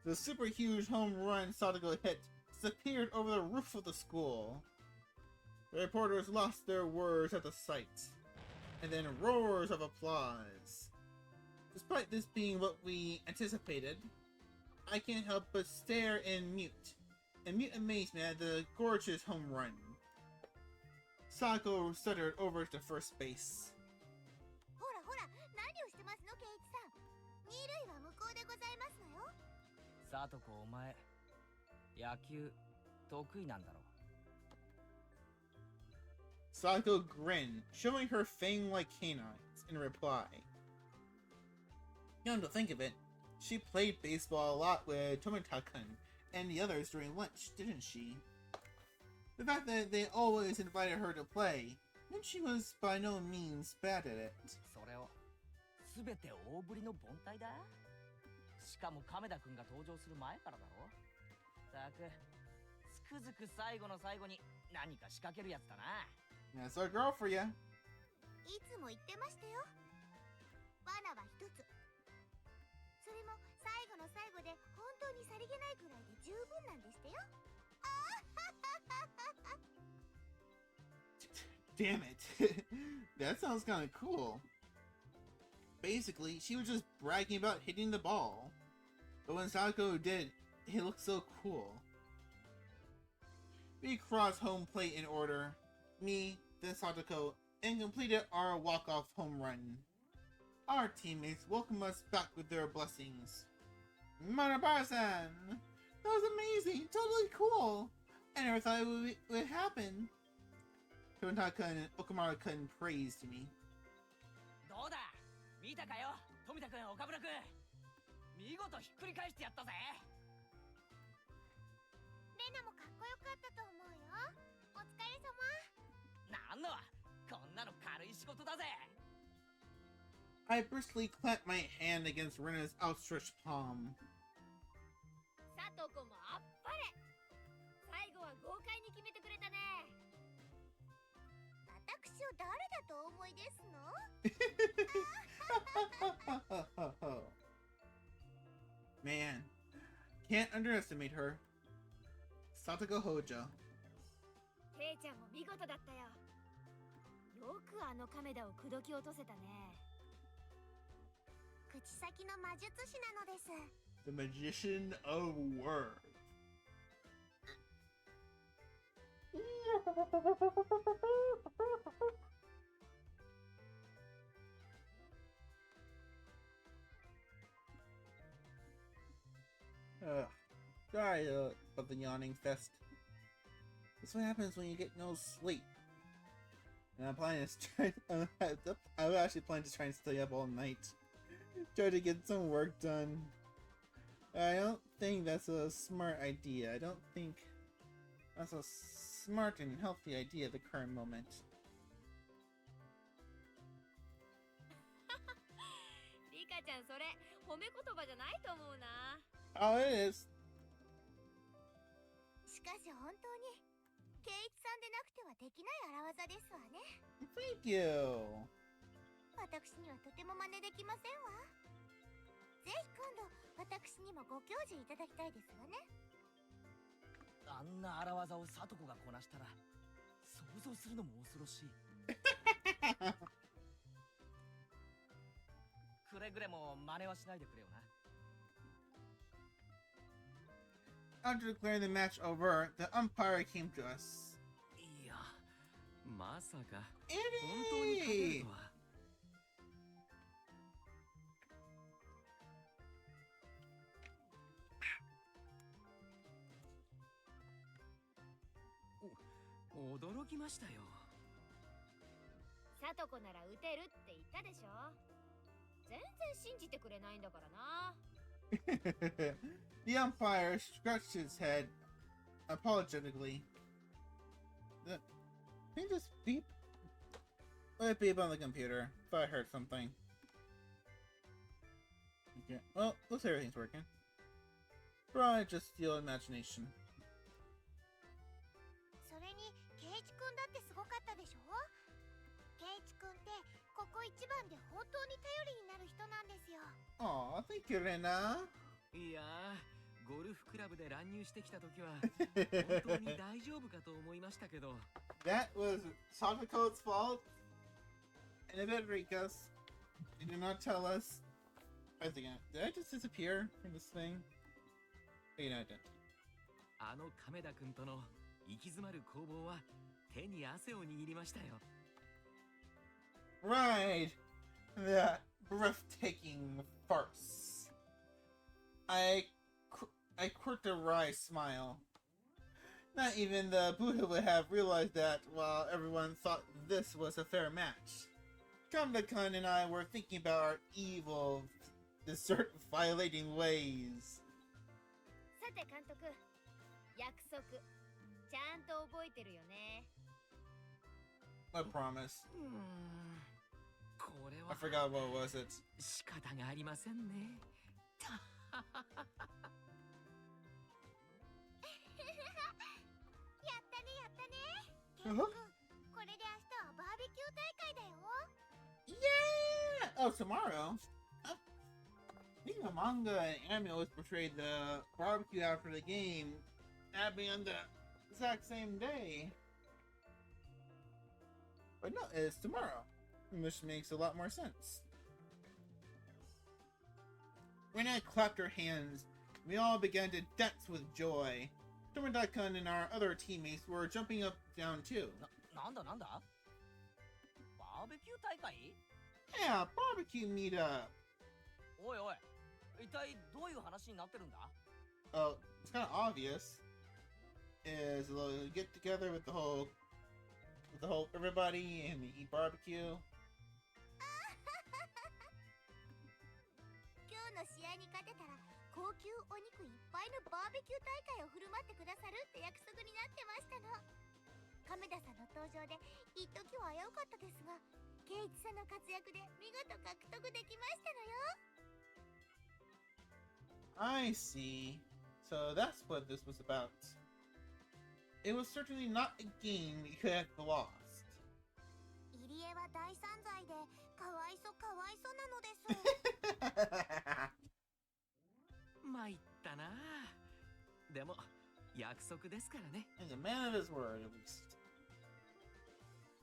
The super huge home run Sadako hit disappeared over the roof of the school. The reporters lost their words at the sight, and then roars of applause. Despite this being what we anticipated, I can't help but stare in mute amazement at the gorgeous home run. Sadako stuttered over to first base. ほらほら、何をしてますの、ケイイチさん。二塁は向こうでございますのよ。さとこお前、野球得意なんだろ。Sadako grinned, showing her fang-like canines in reply. Come to think of it, she played baseball a lot with Tomita-kun and the others during lunch, didn't she? The fact that they always invited her to play meant she was by no means bad at it. それをすべて大振りの凡退だ。しかも亀田くんが登場する前からだろ。たく、つくづく最後の最後に何か仕掛けるやつだな。That's our girl for ya. いつも言ってましたよ。罠は一つ。それも最後の最後で本当にさりげないくらいで十分なんですってよ。Damn it. That sounds kind of cool. Basically, she was just bragging about hitting the ball. But when Sadako did, he looked so cool. We crossed home plate in order. Me, then Sadako, and completed our walk-off home run. Our teammates welcomed us back with their blessings. Manabara-san! That was amazing! Totally cool! I never thought it would happen. Tomitaka and Okamura-kun praised me. どうだ見たかよ富田君岡村君見事ひっくり返してやったぜレナもかっこよかったと思うよ。お疲れ様。なんのこんなの軽い仕事だぜ I briskly clapped my hand against Rena's outstretched palm. さとこもあっぱれ。最後は豪快に決めてくれたね。私を誰だとお思いですの？ Man, can't underestimate her. Satoko Hojo. ケイちゃんも見事だったよ。よくあの亀田を口説き落とせたね。口先の魔術師なのです。 The magician of words. Sorry about the yawning fest. That's what happens when you get no sleep. And I'm planning to try. I'm actually planning to try and stay up all night, try to get some work done. I don't think that's a smart idea. I don't think that's a smart and healthy idea at the current moment. リカちゃんそれ褒め言葉じゃないと思うな。Oh, it is. しかし本当に圭一さんでなくてはできない荒技ですわね。 Thank you. 私にはとても真似できませんわ。ぜひ今度私にもご教授いただきたいですわね。あんな荒技をサトコがこなしたら想像するのも恐ろしいくれぐれも真似はしないでくれよな After declaring the match over, the umpire came to us. いやまさか Eddie! 本当に勝てるとは驚きましたよ。サトコなら打てるって言ったでしょ。全然信じてくれないんだからな。The umpire scratched his head apologetically. Can you just beep? Let it beep on the computer if I heard something. Okay. Well, looks like everything's working. Probably just steal imagination. それに圭一くんだってすごかったでしょ。圭一くんってここ一番で本当に頼りになる人なんですよ。 Aw, thank you, Rena. いやーゴルフクラブで乱入してきた時は本当に大丈夫かと思いましたけど That was Satoko's fault. And a bit Rika's. They did not tell us. I think did I just disappear from this thing? Oh, no, I didn't. あの亀田君との行き詰まる攻防は手に汗を握りましたよ Right! That breathtaking farce. I quirked a wry smile. Not even the Buddha would have realized that while everyone thought this was a fair match. Kamda-kun and I were thinking about our evil, dessert-violating ways. さて監督、約束ちゃんと覚えてるよね。I promise. これ I は forgot what was it. 仕方がありませんねやったねやったね。圭一くん、これで明日はバーベキュー大会だよ。 Yeah! Oh, tomorrow? I think the manga and anime always portrayed the barbecue after the game happening on the exact same day. But no, it's tomorrow. Which makes a lot more sense. Rena clapped her hands We all began to dance with joy. Tomodachi and our other teammates were jumping up down too. なんだなんだバーベキュー大会 Yeah, barbecue meetup. おいおい、一体どういう話になってるんだ Oh, it's kind of obvious. Is a little get together with the whole everybody and we eat barbecue. 今日の試合に勝てたら高級お肉いっぱいのバーベキュー大会を振る舞ってくださるって約束になってましたの。亀田さんの登場で一時は危うかったですが、圭一さんの活躍で見事獲得できましたのよ。I see. So that's what this was about. It was certainly not a game we could have lost. 入江は大散財でかわいそなのです。参ったな。でも約束ですからね。 He's a man of his word, at least.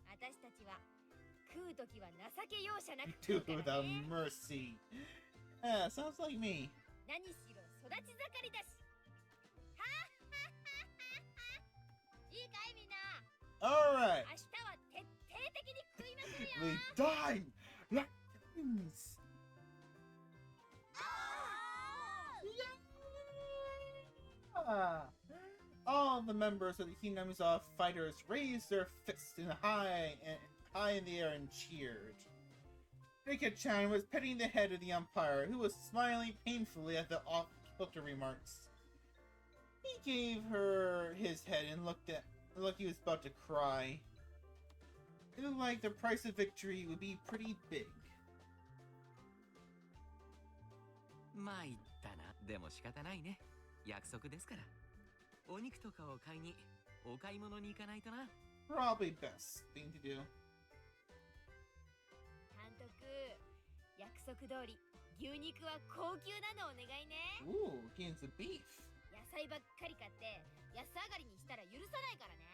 私たちは食うときは情け容赦なく Do 食う it から without ね。 mercy. Yeah, sounds like me. 何しろ育ち盛りだし。はっいいかいみんな。 Alright. 明日は徹底的に食いまくるよ。 We died like kings. Yeah. All the members of the Hinamizawa fighters raised their fists high in the air and cheered. Rika-chan was petting the head of the umpire, who was smiling painfully at the off-kilter remarks. He gave her his head and looked like he was about to cry. It looked like the price of victory would be pretty big. 参ったな。でも仕方ないね。約束ですから。お肉とかを買いにお買い物に行かないとな。 Probably best thing to do. 監督、約束通り牛肉は高級なのお願いね。 Ooh, getting some beef. 野菜ばっかり買って安上がりにしたら許さないからね。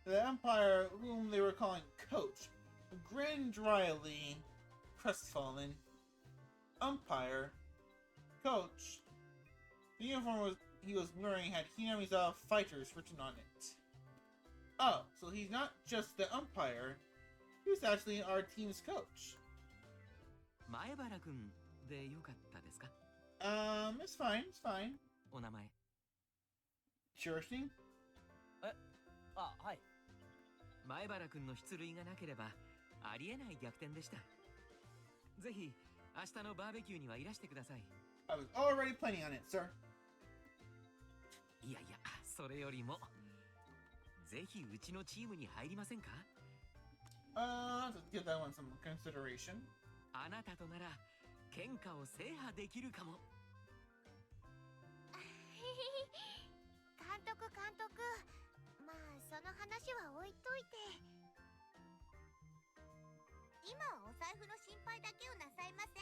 The umpire, whom they were calling Coach, grinned dryly, crestfallen. Umpire, Coach. The uniform he was wearing had Hinamizawa Fighters written on it. Oh, so he's not just the umpire. He's actually our team's coach. 前原くんでよかったですか It's fine, it's fine. お名前。 Cherishing? あ、はい。前原くんの出塁がなければありえない逆転でした。ぜひ明日のバーベキューにはいらしてください。I was already planning on it, sir. いやいや、それよりもぜひうちのチームに入りませんか Let's give that one some consideration. あなたとなら喧嘩を制覇できるかも。監督、まあその話は置いといて、今はお財布の心配だけをなさいませ。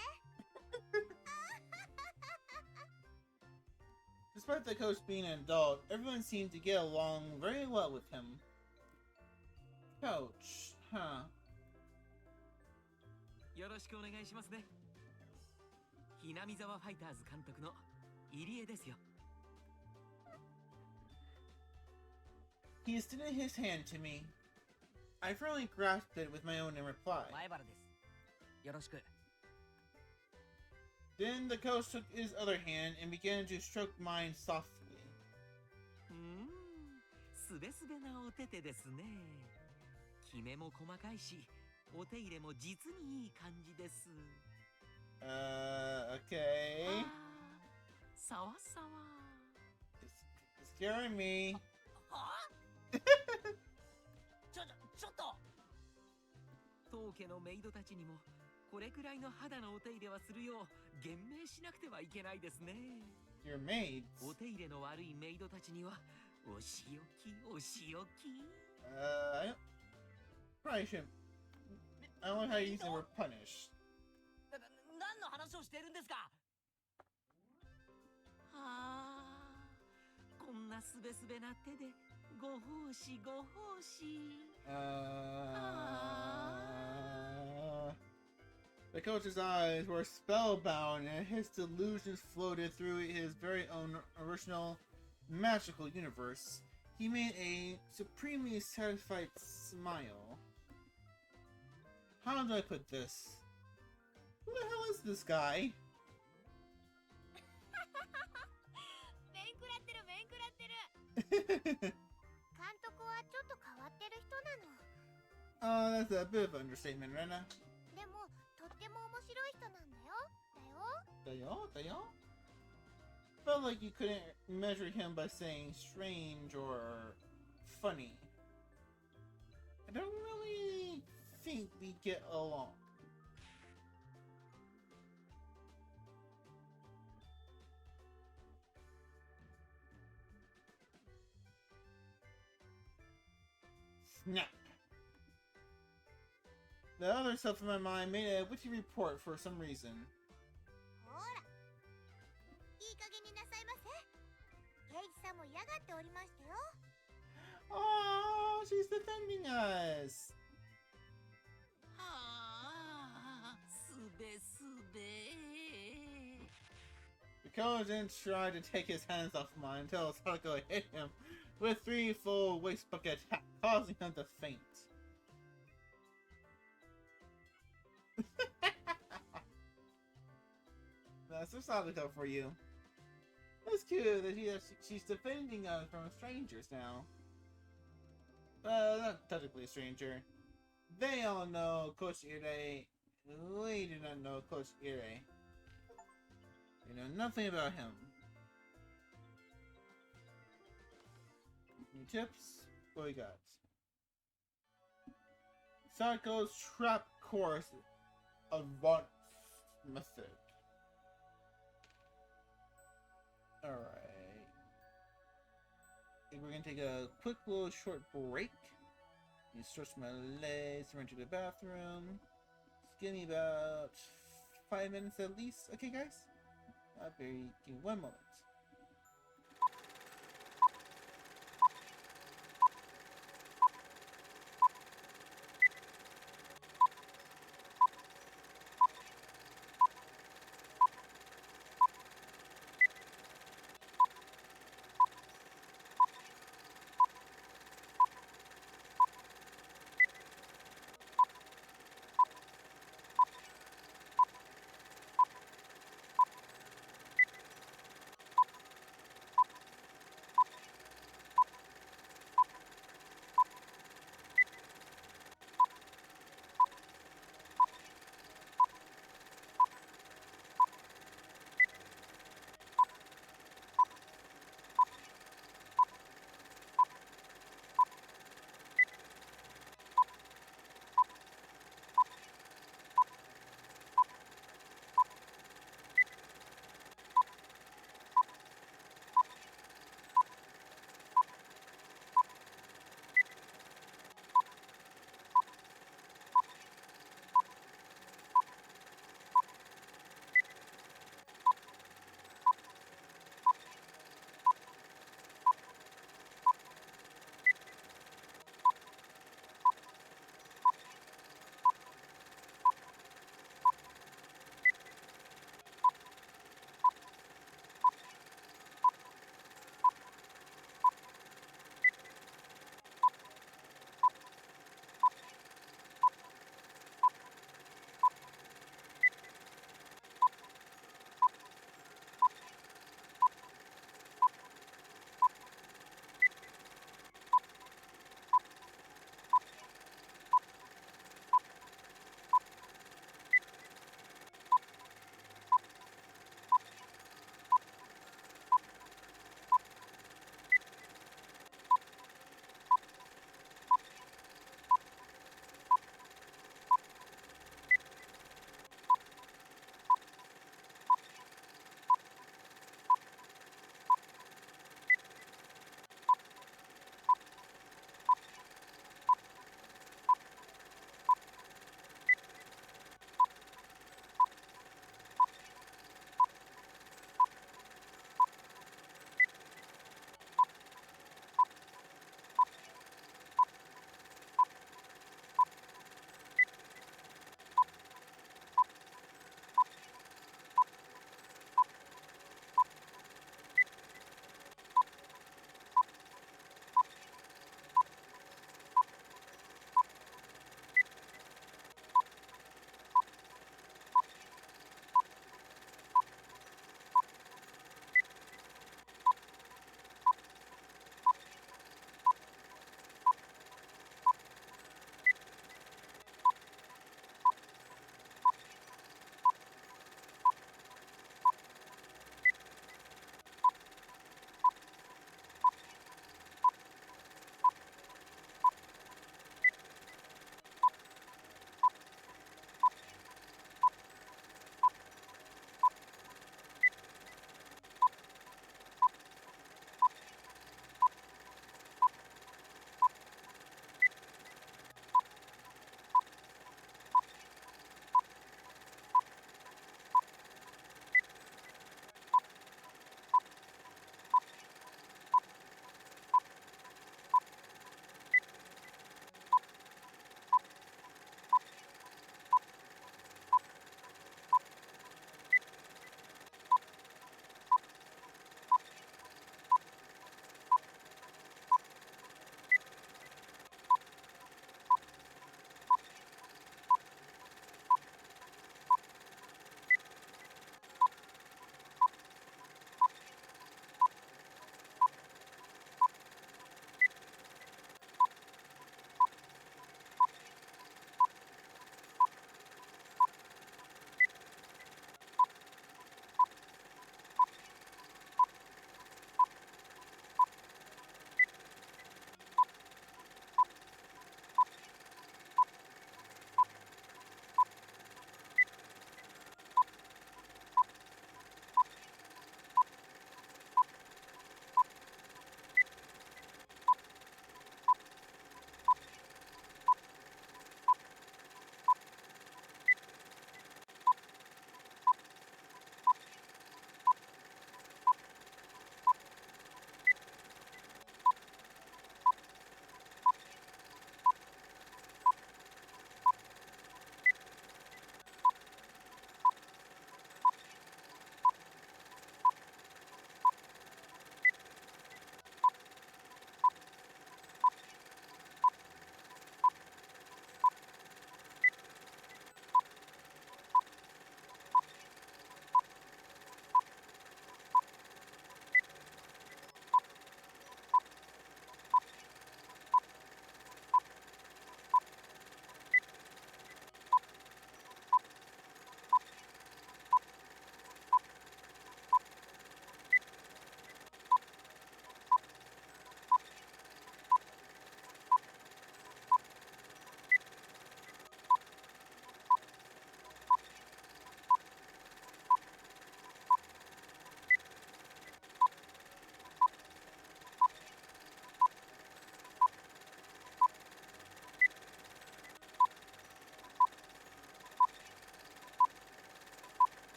Despite the coach being an adult, everyone seemed to get along very well with him. Coach, huh? よろしくお願いしますね。ひなみざわファイターズ監督の入江ですよ。 He extended his hand to me. I firmly grasped it with my own in reply. 前原です。よろしく。 Then the coach took his other hand and began to stroke mine softly. すべすべなお手手ですね。きめも細かいし、お手入れも実にいい感じです。 Okay. さわさわ。 It's scaring me. はあちょっと当家のメイドたちにもこれくらいの肌のお手入れはするよう厳命しなくてはいけないですね。 Your maids. お手入れの悪いメイドたちにはお仕置き。 I probably shouldn't. I don't know how you use the word punish. 何の話をしてるんですか。はあ、こそんなすべすべな手でご奉仕ご奉仕。The coach's eyes were spellbound, and his delusions floated through his very own original magical universe. He made a supremely satisfied smile. How do I put this? Who the hell is this guy? 面食らってる面食らってる。監督はちょっと変わってる人なの。 Oh, that's a bit of an understatement, right now. でもとっても面白い人なんだよ。 Dayo? Felt like you couldn't measure him by saying strange or funny. I don't really think we get along. Snap. The other stuff in my mind made a witty report for some reason. ほら、いい加減になさいませ。ケイジさんも嫌がっておりましたよ。 Oh, she's defending us. はあ、すべすべ。The Kojin tried to take his hands off mine until Sadako hit him with 3 full waist bucket attacks, causing him to faint. That's a Sadako for you. It's cute that she's defending us from strangers now. Not technically a stranger. They all know Coach Ire. We do not know Coach Ire. We know nothing about him. Any tips? What we got? Sadako's trap course advanced method. Alright. I think we're gonna take a quick little short break. You stretch my legs, run to the bathroom. Just give me about 5 minutes at least. Okay, guys? I'll be give me 1 moment.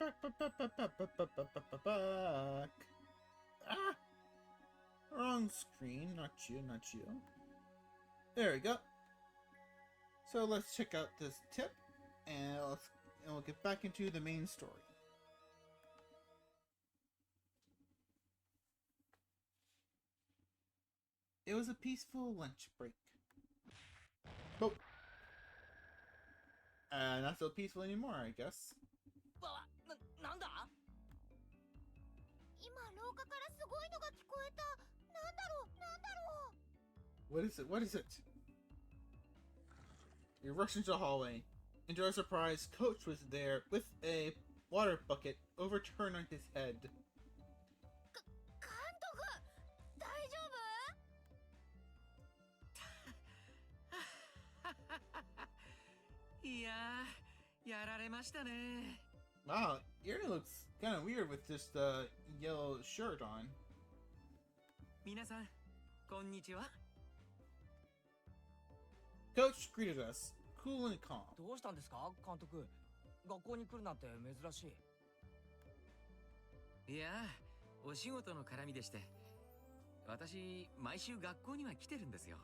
Ah! Wrong screen. Not you, not you. There we go. So let's check out this tip, and we'll get back into the main story. It was a peaceful lunch break. Oh. Not so peaceful anymore, I guess. なんだ 今廊下からすごいのが聞こえた。なんだろう、なんだろう。 What is it? What is it? You rush into the hallway. And to our surprise, Coach was there with a water bucket overturned on his head. 監督、大丈夫？いやー、やられましたね。 Wow, Erin looks kind of weird with just yellow shirt on. 皆さん、こんにちは。 Coach greeted us, cool and calm. どうしたんですか、監督。学校に来るなんて珍しい。いやー、お仕事の絡みでして。私、毎週学校には来てるんですよ。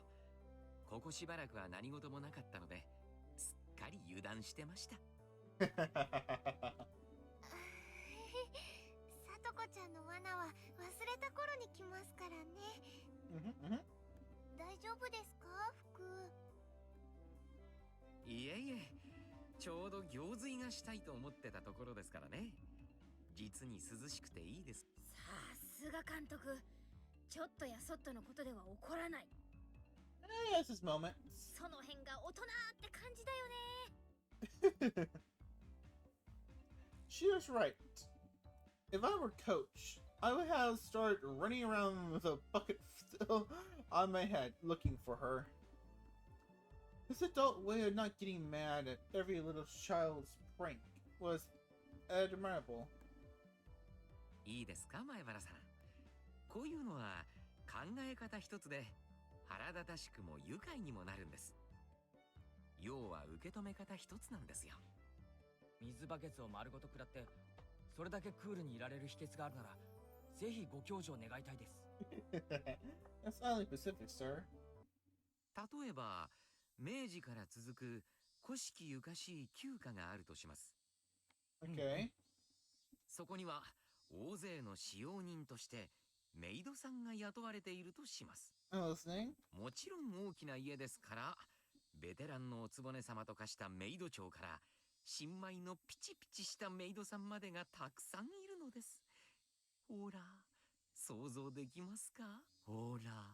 ここしばらくは何事もなかったので、すっかり油断してました。さとこちゃんの罠は忘れた頃に来ますからね。大丈夫ですか、服。いえいえ、ちょうど行水がしたいと思ってたところですからね。実に涼しくていいです。さすが監督。ちょっとやそっとのことでは怒らない。Yes, this moment. その辺が大人って感じだよね。She was right. If I were Coach, I would have started running around with a bucket still on my head looking for her. His adult way of not getting mad at every little child's prank was admirable. いいですか、前原さん。こういうのは考え方一つで腹立たしくも愉快にもなるんです。要は受け止め方一つなんですよ。水バケツを丸ごと食らってそれだけクールにいられる秘訣があるならぜひご教授を願いたいです。That's highly specific, sir. 例えば明治から続く古式ゆかしい旧家があるとします。Okay. そこには大勢の使用人としてメイドさんが雇われているとします。I'm listening. もちろん大きな家ですから、ベテランのおつぼね様と化したメイド長から新米のピチピチしたメイドさんまでがたくさんいるのです。ほら、想像できますか？ほら。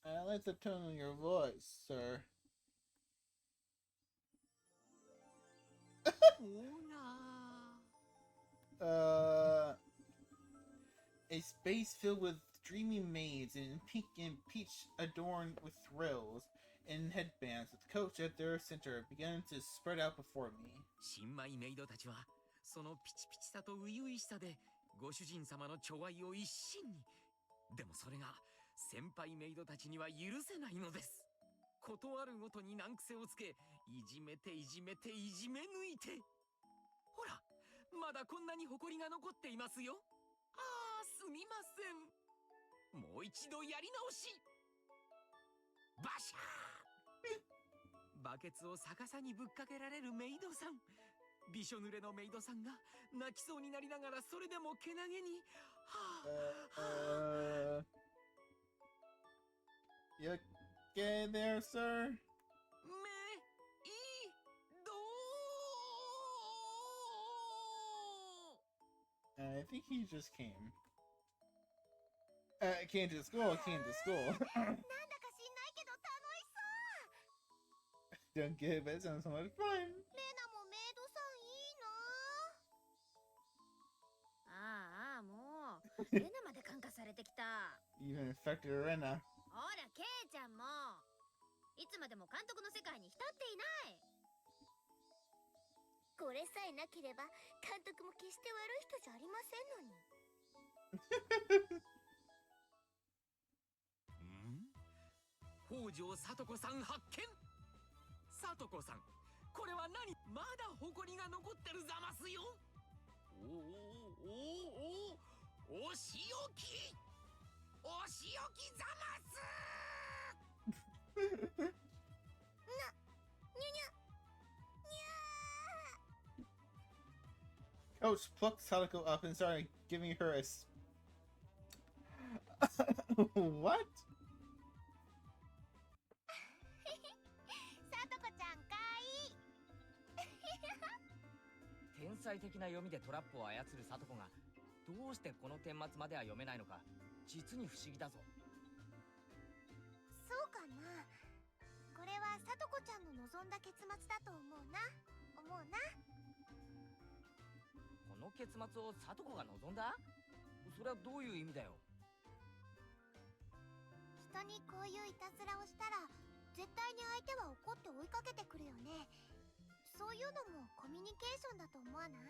I like the tone of your voice, sir. ほら。A space filled with dreamy maids in pink and peach adorned with thrills and headbands with Coach at their center began to spread out before me. 新米メイドたちはそのピチピチさと初々しさでご主人様の寵愛を一身に。でもそれが先輩メイドたちには許せないのです。ことあるごとに難癖をつけ、いじめていじめていじめ抜いて。ほら、まだこんなに埃が残っていますよ。ああ、すみません。もう一度やり直し。バシャー。バケツを逆さにぶっかけられるメイドさん。びしょ濡れのメイドさんが泣きそうになりながらそれでもけなげに。はあ。You okay there, sir? メイド I think he just came. Came to school, came to school. なんだか知んないけど楽しそう。 Don't get it, but it sounds so much fun. レナもメイドさんいいな。ああ、もうレナまで感化されてきた。 Even infected Arena. ほら、ケイちゃんもいつまでも監督の世界に浸っていない。これさえなければ監督も決して悪い人じゃありませんのに。北条聡子さん発見。聡子さん、これは何？まだ埃が残ってるざますよ。お仕置きざます。Coach plucked Sadako up and started giving her a what? さとこちゃんかい。天才的な読みでトラップを操るサトコがどうしてこの顛末までは読めないのか実に不思議だぞ。そうかな。これはさとこちゃんの望んだ結末だと思うな。この結末をサトコが望んだ？それはどういう意味だよ。人にこういういたずらをしたら絶対に相手は怒って追いかけてくるよね。そういうのもコミュニケーションだと思わない？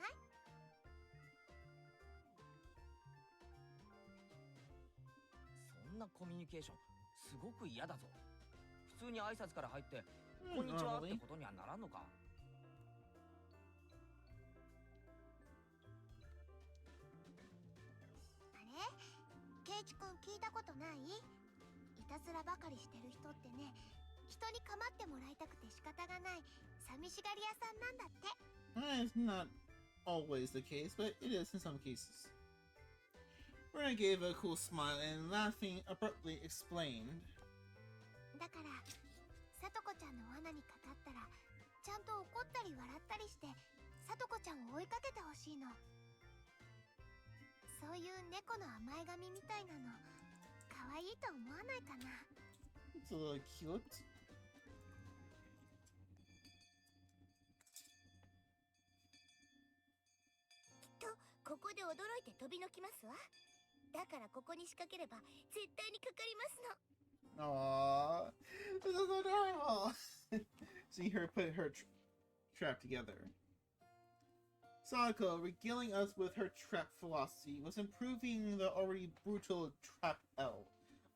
そんなコミュニケーションすごく嫌だぞ。普通に挨拶から入って「こんにちは」ってことにはならんのか。あれ？ケイチ君聞いたことない？いたずらばかりしてる人ってね、人に構ってもらいたくて仕方がない寂しがり屋さんなんだって。It's not always the case, but it is in some cases. Rena gave a cool smile and laughing abruptly explained. だから、さとこちゃんの罠にかかったら、ちゃんと怒ったり笑ったりして、さとこちゃんを追いかけてほしいの。そういう猫の甘え髪みたいなの、可愛いと思わないかな。It's a little cute. ここで驚いて飛びのきますわ。だからここに仕掛ければ絶対にかかりますの。Aww, this is adorable. Seeing her put her trap together. Sadako, regaling us with her trap philosophy, was improving the already brutal trap L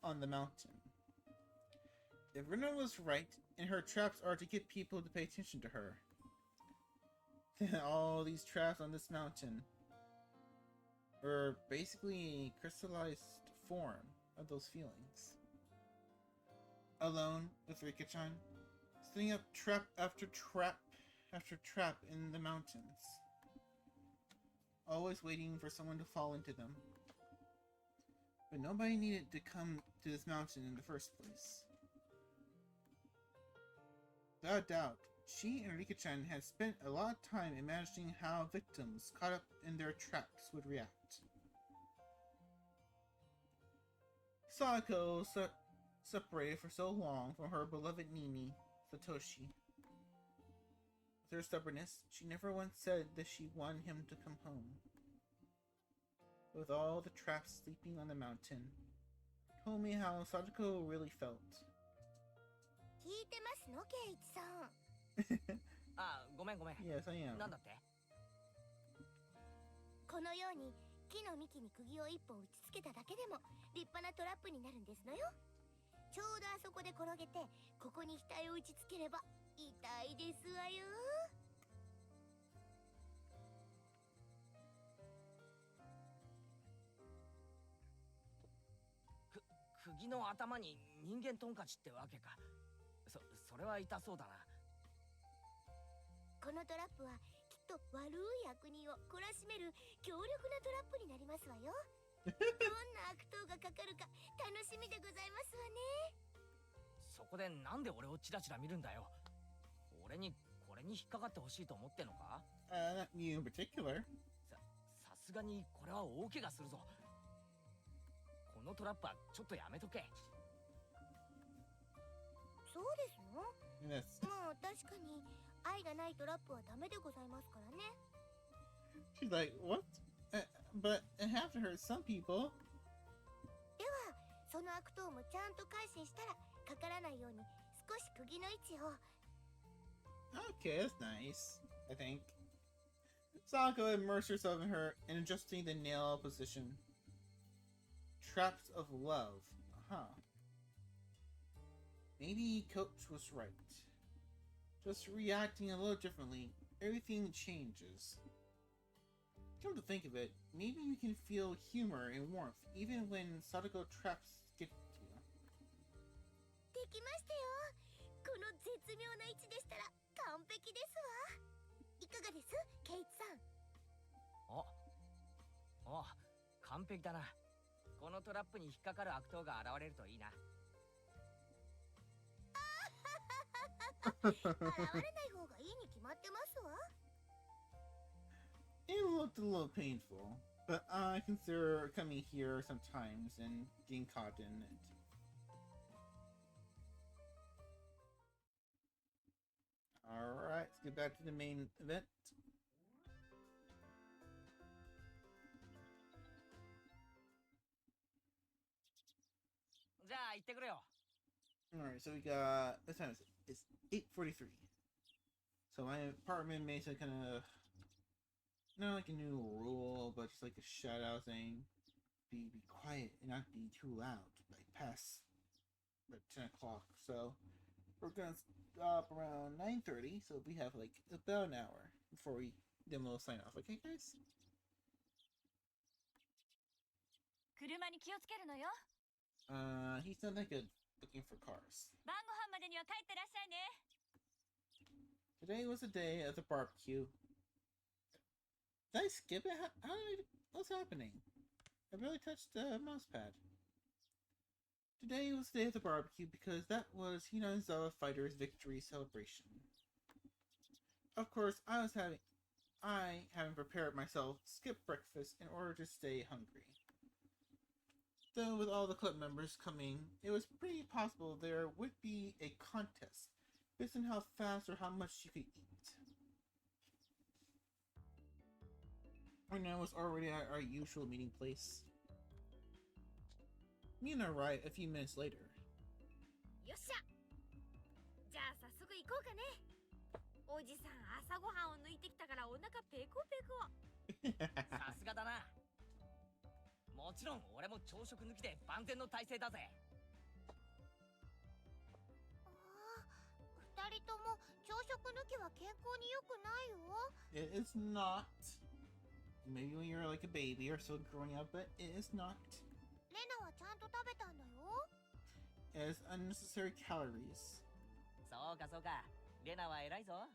on the mountain. If Rena was right, and her traps are to get people to pay attention to her, then all these traps on this mountain were basically a crystallized form of those feelings. Alone with Rika-chan, setting up trap after trap after trap in the mountains, always waiting for someone to fall into them. But nobody needed to come to this mountain in the first place. Without doubt, she and Rika-chan had spent a lot of time imagining how victims caught up in their traps would react. Sadako separated for so long from her beloved Nini, Satoshi. With her stubbornness, she never once said that she wanted him to come home. With all the traps sleeping on the mountain, told me how Sadako really felt. 聞いてますの、ケイイチさん。あ、ごめん。 Yes, I am. なんだって？このように木の幹に釘を一本打ちつけただけでも立派なトラップになるんですのよ。ちょうどあそこで転げてここに額を打ちつければ痛いですわよ。釘の頭に人間トンカチってわけか。それは痛そうだな。このトラップはきっと悪い悪人を懲らしめる強力なトラップになりますわよ。どんな悪党がかかるか楽しみでございますわね。そこでなんで俺をチラチラ見るんだよ。俺にこれに引っかかってほしいと思ってんのか？ Not you in particular. さすがにこれは大怪我するぞ。このトラップはちょっとやめとけ。そうですの？ Yes. まあ確かに愛がないトラップはダメでございますからね。 She's like, what? But it have to hurt some people. ではその悪党もちゃんと改心したらかからないように少し釘の位置を。 Okay, that's nice, I think. Sadako immersed herself in her in adjusting the nail position. Traps of love. Huh. Maybe Coach was right. Just reacting a little differently, everything changes. Come to think of it, maybe you can feel humor and warmth even when Sadako traps get to you. できましたよ。この絶妙な位置でしたら完璧ですわ。いかがです、ケイツさん。お、完璧だな。このトラップに引っかかる悪党が現れるといいな。現れない方がいいに決まってますわ。It looked a little painful, but I consider coming here sometimes and getting caught in it. Alright, let's get back to the main event. じゃあ行ってくれよ。 Alright, so we got, what time is it? It's 8:43. So my apartment made some kind of, not like a new rule, but just like a shout out saying, be quiet and not be too loud, like past 10 o'clock. So we're gonna stop around 9:30, so we have like about an hour before then we'll sign off. Okay, guys? 車に気をつけるのよ。 He's not that good looking for cars. 晩ご飯までには帰ってらっしゃいね。 Today was the day of the barbecue. Did I skip it? How did what's happening? I barely touched the mouse pad. Today was the day of the barbecue because that was Hinazawa Fighter's victory celebration. Of course, I having prepared myself, skipped breakfast in order to stay hungry. Though with all the club members coming, it was pretty possible there would be a contest based on how fast or how much you could eat. Rena was already at our usual meeting place. Mina arrived a few minutes later. よっしゃ。じゃあ早速行こうかね。おじさん朝ごはんを抜いてきたからお腹ペコペコ。さすがだな。もちろん俺も朝食抜きで万全の体制だぜ。二人とも朝食抜きは健康に良くないよ。 It is not. Maybe when you're like a baby or still growing up, but it is not. レナはちゃんと食べたんだよ。 It has unnecessary calories. そうかそうか。レナは偉いぞ。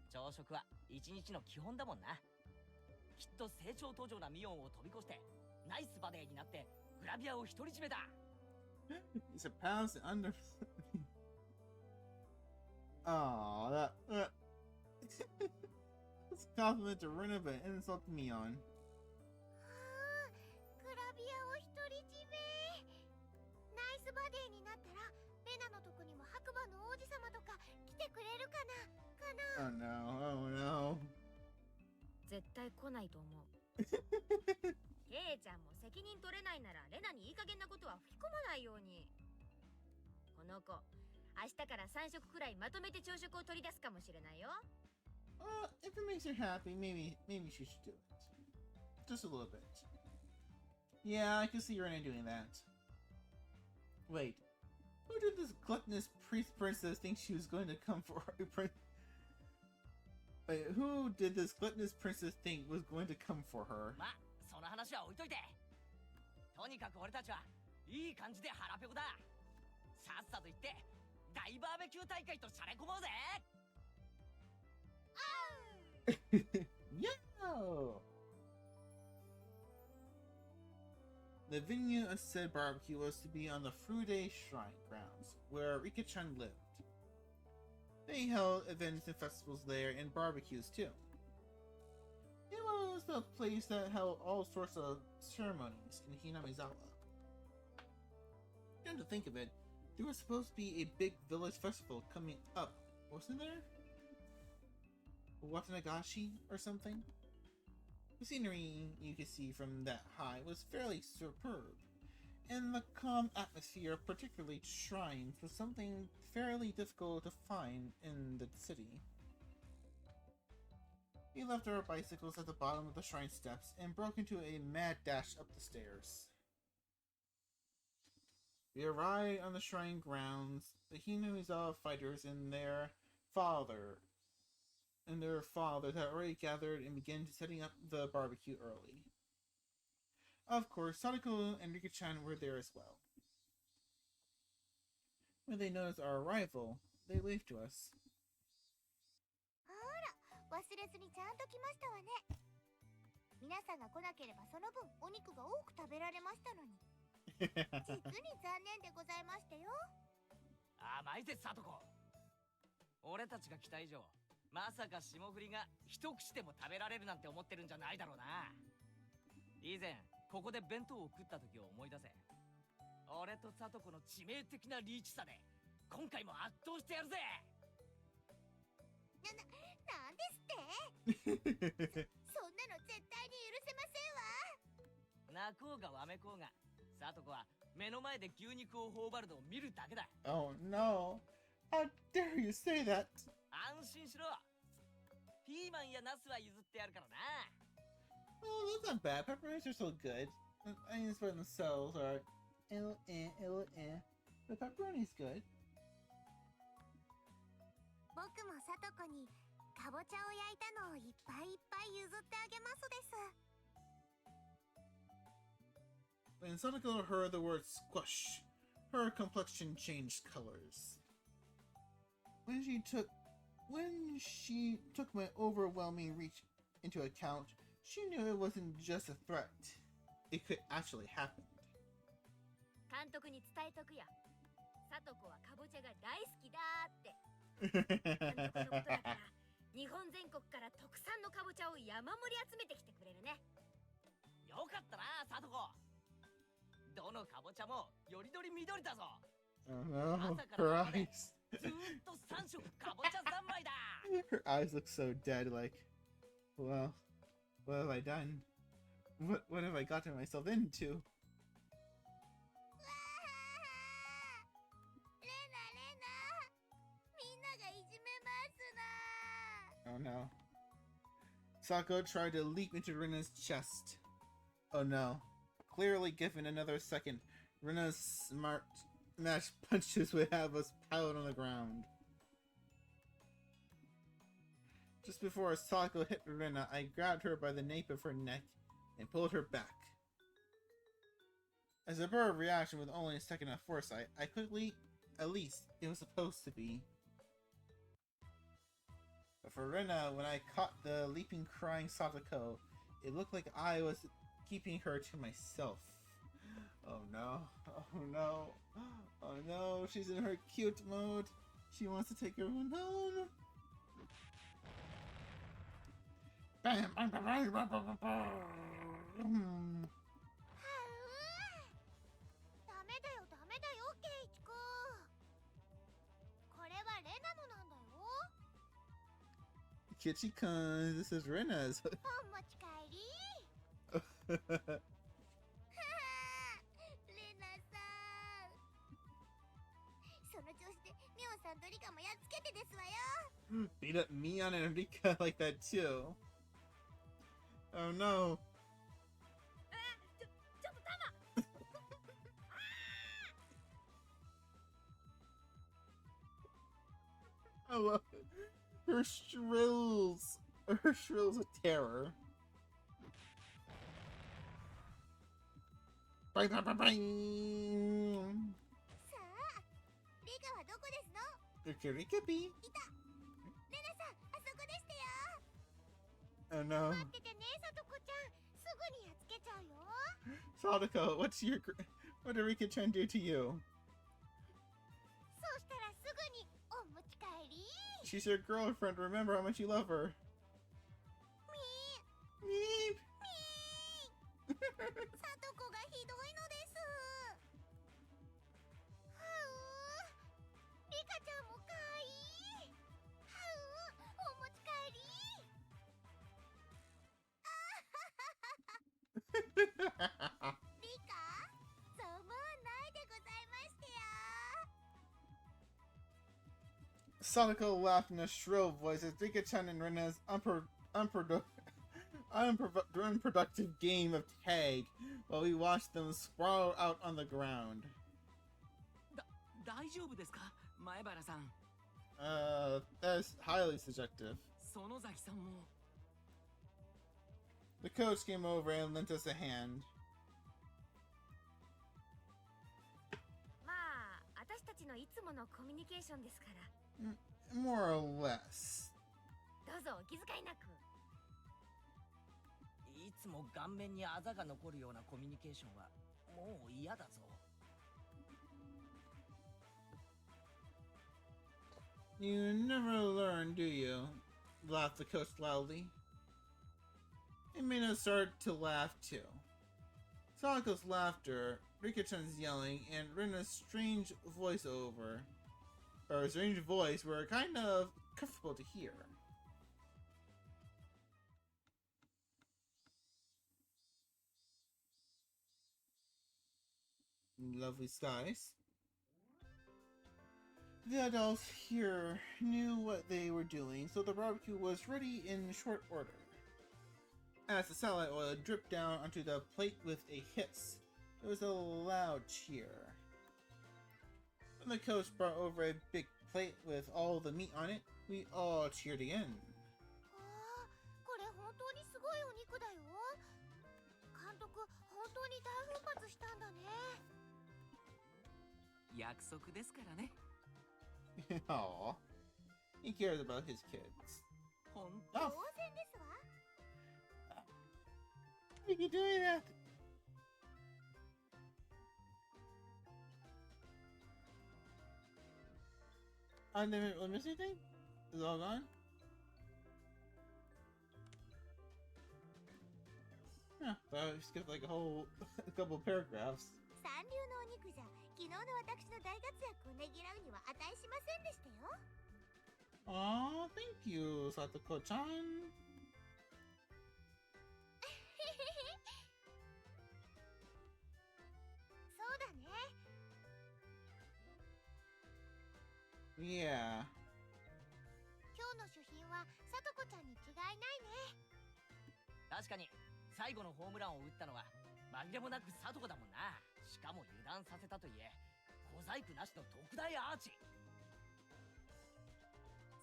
朝食は一日の基本だもんな。きっと成長途上なミオンを飛び越してナイスバデーになってグラビアを独り占めだ。It's a pounds and under. Oh, that. It's a compliment to Rena, but an insult to Mion. グラビアを独り占め。ナイスバデーになったらレナのとこにも白馬の王子様とか来てくれるかな。 Oh no, oh no. 絶対来ないと思う。ケイちゃんも責任取れないならレナにいい加減なことは吹き込まないように。この子、明日から3食くらいまとめて朝食を取り出すかもしれないよ。If it makes her happy, maybe she should do it. Just a little bit. Yeah, I can see Rena doing that. Wait, who did this gluttonous princess think she was going to come for? Wait, who did this gluttonous princess think was going to come for her? まあその話は置いといて。とにかく俺たちはいい感じで腹ペコだ。さっさと行って大バーベキュー大会としゃれ込もうぜ。 Yo! The venue of said barbecue was to be on the Frude Shrine grounds, where Rika-chan lived. They held events and festivals there and barbecues too. It was the place that held all sorts of ceremonies in Hinamizawa. Come to think of it, there was supposed to be a big village festival coming up, wasn't there? Watanagashi or something? The scenery you could see from that high was fairly superb, and the calm atmosphere of particularly shrines was something fairly difficult to find in the city. We left our bicycles at the bottom of the shrine steps and broke into a mad dash up the stairs. We arrived on the shrine grounds, the Hinamizawa fighters and their father, and their fathers had already gathered and began setting up the barbecue early. Of course, Sadako and Rika-chan were there as well. When they noticed our arrival, they waved to us. ほら、忘れずにちゃんと来ましたわね。皆さんが来なければその分お肉が多く食べられましたのに。実に残念でございましたよ。甘いぜサトコ。俺たちが来た以上、まさか霜降りが一口でも食べられるなんて思ってるんじゃないだろうな。以前ここで弁当を食った時を思い出せ。俺とサトコの致命的なリーチさで今回も圧倒してやるぜ。なんですって？そんなの絶対に許せませんわ。泣こうがわめこうが、サトコは目の前で牛肉を頬張るのを見るだけだ。Oh no! How dare you say that? 安心しろ。ピーマンやナスは譲ってやるからな。Oh, that's not bad. Pepperonis are so good. Onions by themselves are but pepperoni's good. 僕もさとこにかぼちゃを焼いたのをいっぱいいっぱい譲ってあげますです。When Sadako heard the word squash, her complexion changed colors. When she took my overwhelming reach into account, she knew it wasn't just a threat. It could actually happen. 監督に伝えとくや。サトコはかぼちゃが大好きだーって。監督のことだから、日本全国から特産のかぼちゃを山盛り集めてきてくれるね。よかったな、サトコ。どのかぼちゃもよりどり緑だぞ。Oh no, her eyes. ずーっと3色かぼちゃ三昧だ。Her eyes look so dead, like, well, what have I done? What have I gotten myself into? レナ、みんながいじめますな。 Oh no. Sako tried to leap into Rena's chest. Oh no. Clearly given another second, Rena's smart match punches would have us piled on the ground. Just before Sako hit Rena, I grabbed her by the nape of her neck and pulled her back. As a bird reaction with only a second of foresight, I quickly, at least it was supposed to be. But for Rena, when I caught the leaping, crying Satoko, it looked like I was keeping her to myself. Oh no, oh no, oh no, she's in her cute mode. She wants to take everyone home. Bam, bam, bam, bam, bam, bam, bam. ダメだよケイチくん。これはレナのなんだよ。 Kichi-kun, this is Rena's. 本持ち帰り。レナさん。その調子でミオさんとリカもやっつけてですわよ。 Beat up Mion and Rika like that too. Oh no. ちょっとタマ。 I love it. Her shrills of terror. Bang, bang, bang, bang. さあ、リカはどこですの？ Rika be. いた。レナさん、あそこでしたよ。 Oh no. 待っててね、さとこちゃん。すぐにやっつけちゃうよ。 Sadako, what did Rika-chan do to you? そうしたらすぐにお持ち帰り。 She's your girlfriend. Remember how much you love her. み Meep. ー。さとこがひどいのです。はう。リカちゃんもかわいい。はう。お持ち帰り。あははは。リカ、そう思わないでございましてよ。 Sadako laughed in a shrill voice as Rika-chan and Rena's unproductive game of tag while we watched them sprawl out on the ground. 大丈夫ですか、前原さん。That's highly subjective. 園崎さんも The coach came over and lent us a hand. まあ私たちのいつものコミュニケーションですから More or less. どうぞお気遣いなく。いつも顔面にあざが残るようなコミュニケーションはもう嫌だぞ。 You never learn, do you? Laughed the coach loudly. It made us start to laugh too. Sadako's laughter, Rika-chan's yelling, and Rena's strange voice were kind of comfortable to hear. Lovely skies. The adults here knew what they were doing, so the barbecue was ready in short order. As the satellite oil dripped down onto the plate with a hiss, there was a loud cheer. When the coach brought over a big plate with all the meat on it, we all cheered again. これ本当にすごいお肉だよ。監督、本当に大奮発したんだね。約束ですからね。 Aww. He cares about his kids. 本 当 Oh, 然ですわ。 are you doing that? Did I miss anything? Is it all gone? Yeah, I skipped like a couple paragraphs. 三流のお肉じゃ昨日の私の大活躍をねぎらうには値しませんでしたよ。 Aw, thank you, Satoko-chan. そうだね。 Yeah. 今日の主賓はさとこちゃんに違いないね。確かに最後のホームランを打ったのは紛れもなくサトコだもんな。しかも油断させたといえ小細工なしの特大アーチ。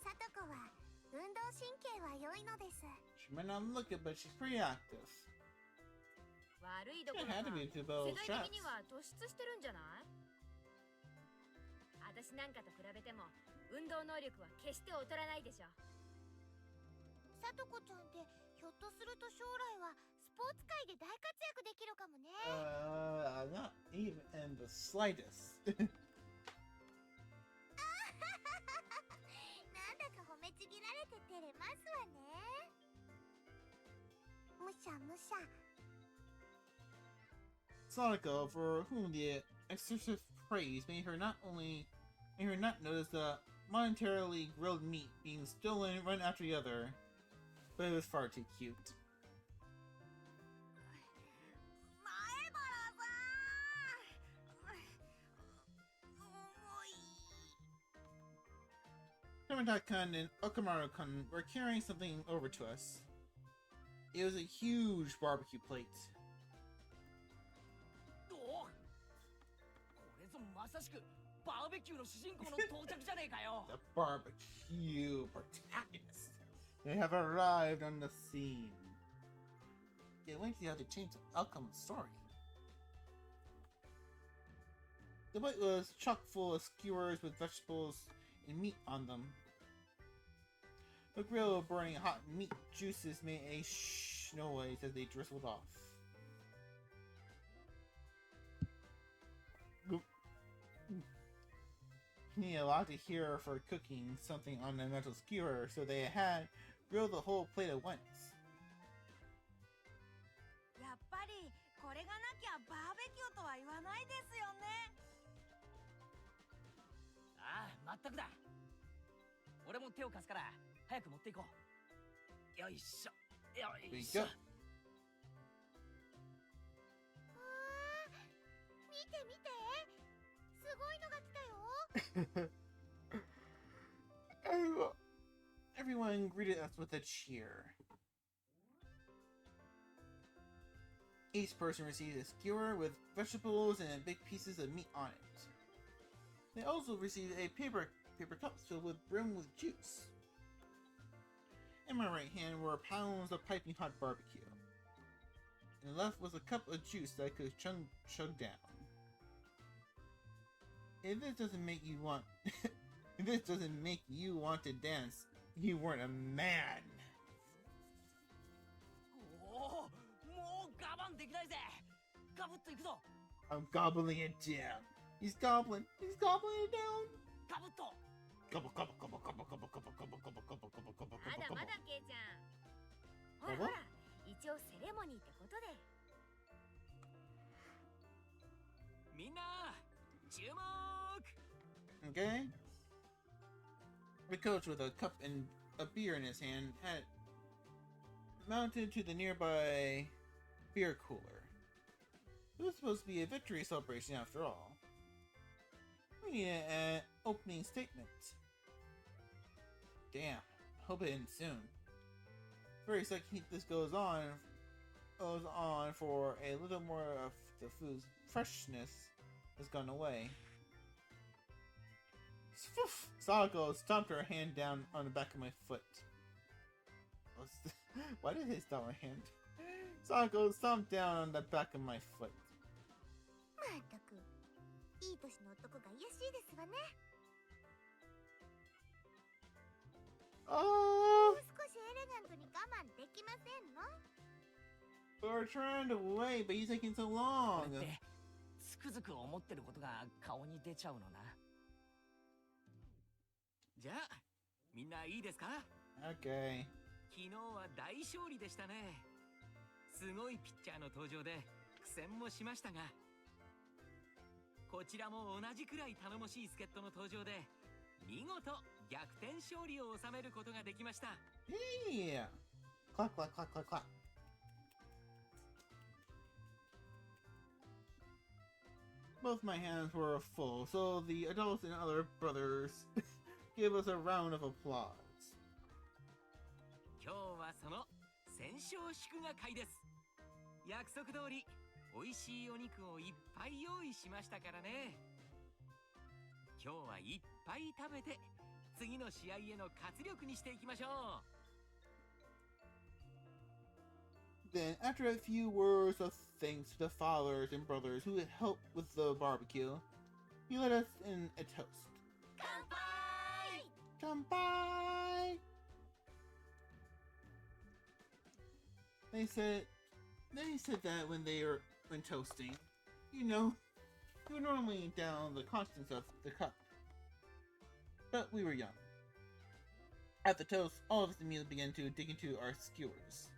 さとこは運動神経は良いのです。 She might not look it, but she's pretty active. 悪いどこ It ろか had to be 世 to those 代 straps. 的には突出してるんじゃない？私なんかと比べても運動能力は決して劣らないでしょ。さとこちゃんってひょっとすると将来はスポーツ界で大活躍できるかもね。Not even in the slightest. なんだか褒めちぎられて照れますわね。むしゃむしゃ。 Sadako, for whom the excessive praise made her not notice the monetarily grilled meat being stolen one after the other, but it was far too cute. 前原さん。重い。 Hamada-kun and Okamaru-kun were carrying something over to us. It was a huge barbecue plate. おお、これぞまさしくバーベキューの主人公の到着じゃねえかよ。 The barbecue protagonists. They have arrived on the scene. Can't wait to see how they change the outcome of the story. The plate was chock full of skewers with vegetables and meat on them. The grill of burning hot meat juices made a shh noise as they drizzled off. You need a lot to hear for cooking something on a metal skewer, so they had grilled the whole plate at once. やっぱりこれがなきゃバーベキューとは言わないですよね。ああ、まったくだ。俺も手を貸すから早く持っていこう。よいしょ。よ There い you しょ。 go. わー、見て見て。すごいのが来たよ。 Everyone greeted us with a cheer. Each person received a skewer with vegetables and big pieces of meat on it. They also received a paper cups filled with brim with juice. In my right hand were pounds of piping hot barbecue. In the left was a cup of juice that I could chug down. If this doesn't make you want if this doesn't make you want to dance, you weren't a man. おお、もう我慢できないぜ。ガブッといくぞ。 I'm gobbling it down. He's gobbling it down. ガブッと。 Gobble, gobble, gobble, gobble, gobble, gobble, gobble, gobble, gobble, gobble, gobble, まだ gobble, ま gobble. だケイちゃん。ほらほら、一応セレモニーってことで。みんな、注目。 Okay? The coach, with a cup and a beer in his hand, had mounted to the nearby beer cooler. It was supposed to be a victory celebration after all. We need an opening statement. Damn, hope it ends soon. Very second this goes on for a little more of the food's freshness has gone away. Sadako stomped her hand down on the back of my foot. Why did he stomp my hand? Sadako stomped down on the back of my foot. まったくいい年の男が癒やしいですわね。も Oh, う少しエレガントに我慢できませんの？ we're trying to wait, but he's taking so こ long. れってつくづく思ってることが顔に出ちゃうのな。じゃあみんないいですか？ Okay. 昨日は大勝利でしたね。すごいピッチャーの登場で苦戦もしましたが、こちらも同じくらい頼もしい助っ人の登場で見事逆転勝利を収めることができました。 Yeah. Clap, clap, clap, clap, clap. Both my hands were full, so the adults and other brothers gave us a round of applause. 今日はその戦勝祝賀会です。約束通り美味しいお肉をいっぱい用意しましたからね。今日はいっぱい食べて次の試合への活力にしていきましょう。 Then, after a few words of thanks to the fathers and brothers who had helped with the barbecue, he led us in a toast. 乾杯！ Kanpai! They said that when toasting, you would normally down the contents of the cup. But we were young. At the toast, all of us immediately began to dig into our skewers.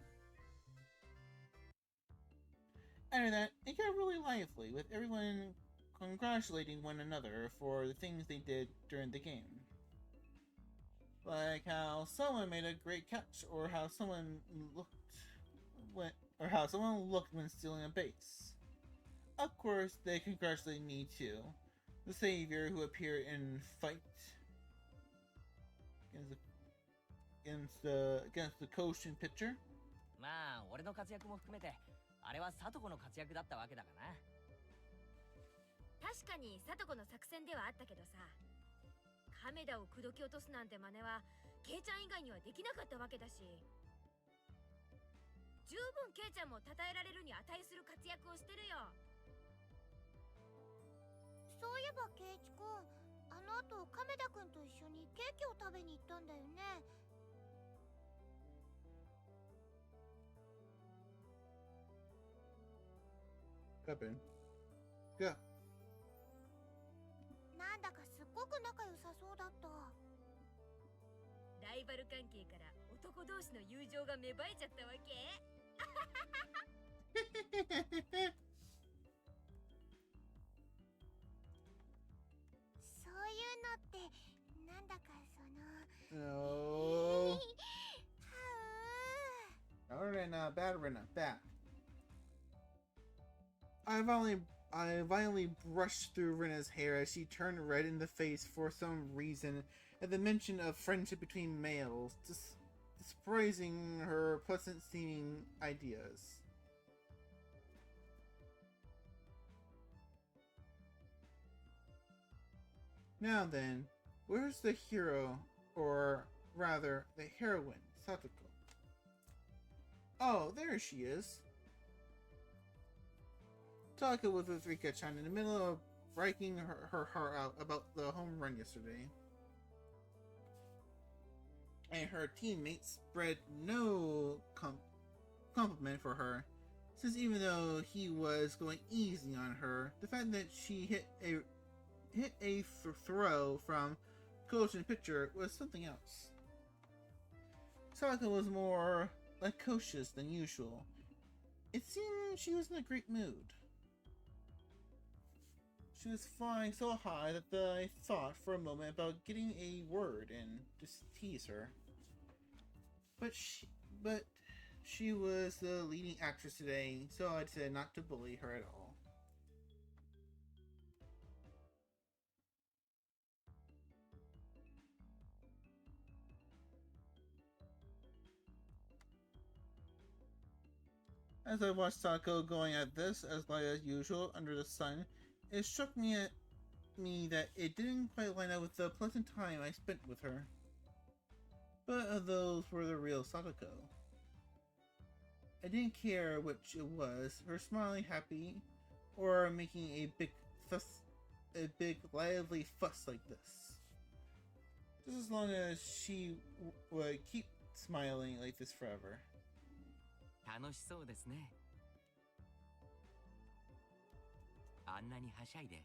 After that, it got really lively, with everyone congratulating one another for the things they did during the game. Like how someone made a great catch, or how someone looked when stealing a base. Of course, they congratulated me too, the savior who appeared in fight against the Koshin pitcher. まあ俺の活躍も含めてあれはサトコの活躍だったわけだがな。確かにサトコの作戦ではあったけどさ、亀田を口説き落とすなんて真似はケイちゃん以外にはできなかったわけだし、十分ケイちゃんも称えられるに値する活躍をしてるよ。そういえばケイチ君、あの後亀田君と一緒にケーキを食べに行ったんだよね。 Pepin. Go. なんだかすっごく仲良さそうだった。ライバル関係から男同士の友情が芽生えちゃったわけ。そういうのってなんだかその No. Arena, bad arena, bad. I violently brushed through Rena's hair as she turned red in the face for some reason at the mention of friendship between males, despising her pleasant-seeming ideas. Now then, where's the hero, or rather, the heroine, Satoko. Oh, there she is. Satoko was with Rika-chan in the middle of breaking her heart out about the home run yesterday. And her teammates spread no compliment for her, since even though he was going easy on her, the fact that she hit a throw from Koshin's pitcher was something else. Satoko was more loquacious than usual. It seemed she was in a great mood. She was flying so high that I thought for a moment about getting a word in to tease her. But she was the leading actress today, so I decided not to bully her at all. As I watched Sako going at this as light as usual under the sun, it struck me that it didn't quite line up with the pleasant time I spent with her. But those were the real Sadako. I didn't care which it was, her smiling happy, or making a big lively fuss like this. Just as long as she would keep smiling like this forever. 楽しそうですね。あんなにはしゃいで。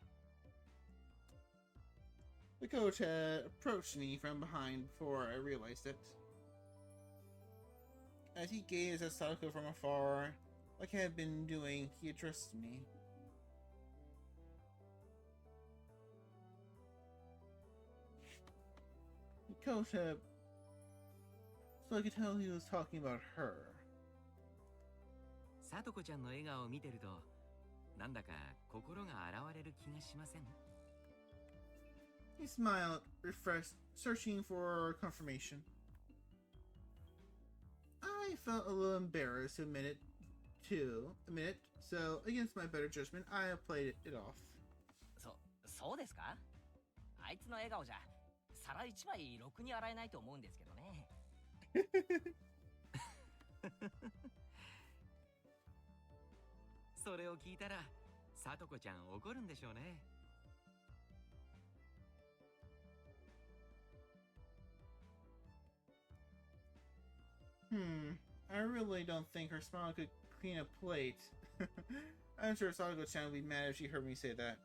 The coach had approached me from behind before I realized it. As he gazed at Sadako from afar, like I had been doing, he addressed me. The coach had... So I could tell he was talking about her. さとこちゃんの笑顔を見てると、なんだか心が洗われる気がしません？ He smiled, refreshed, searching for confirmation. I felt a little embarrassed to admit it, so against my better judgment, I played it off. そうですか？あいつの笑顔じゃ、皿一枚ろくに洗えないと思うんですけどね。それを聞いたら、さとこちゃん怒るんでしょうね。I really don't think her smile could clean a plate. I'm sure Sadako-chan would be mad if she heard me say that.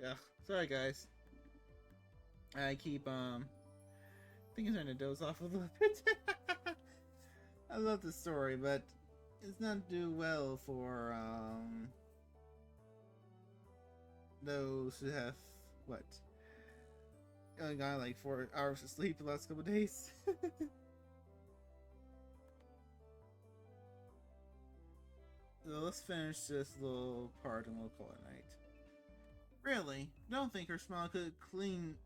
Yeah, sorry guys. I keep, I think I'm starting to doze off a little bit. I love the story, but it's not do well for, those who have, what? Only got like 4 hours of sleep the last couple days. So let's finish this little part and we'll call it night. Really? Don't think her smile could clean.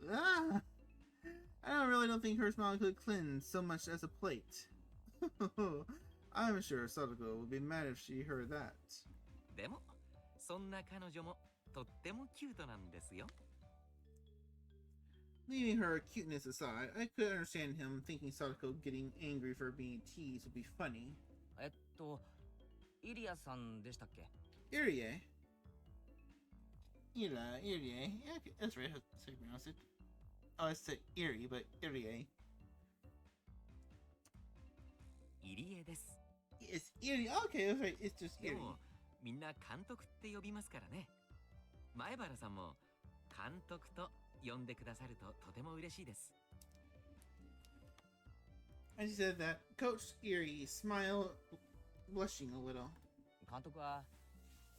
Ah! I really don't think her smile could cleanse so much as a plate. I'm sure Sadako would be mad if she heard that. でも、そんな彼女もとってもキュートなんですよ。Leaving her cuteness aside, I could understand him thinking Sadako getting angry for being teased would be funny. イリアさんでしたっけ？ Irie. Irie. Yeah, that's right. That's how you pronounce it. Oh, I said Erie, but Irie. イリエです。It's Erie. Okay, that's right. It's just で Erie. も、みんな監督って呼びますからね。前原さんも監督と呼んでくださるととても嬉しいです。As he said that, Coach Erie smiled, blushing a little. 監督は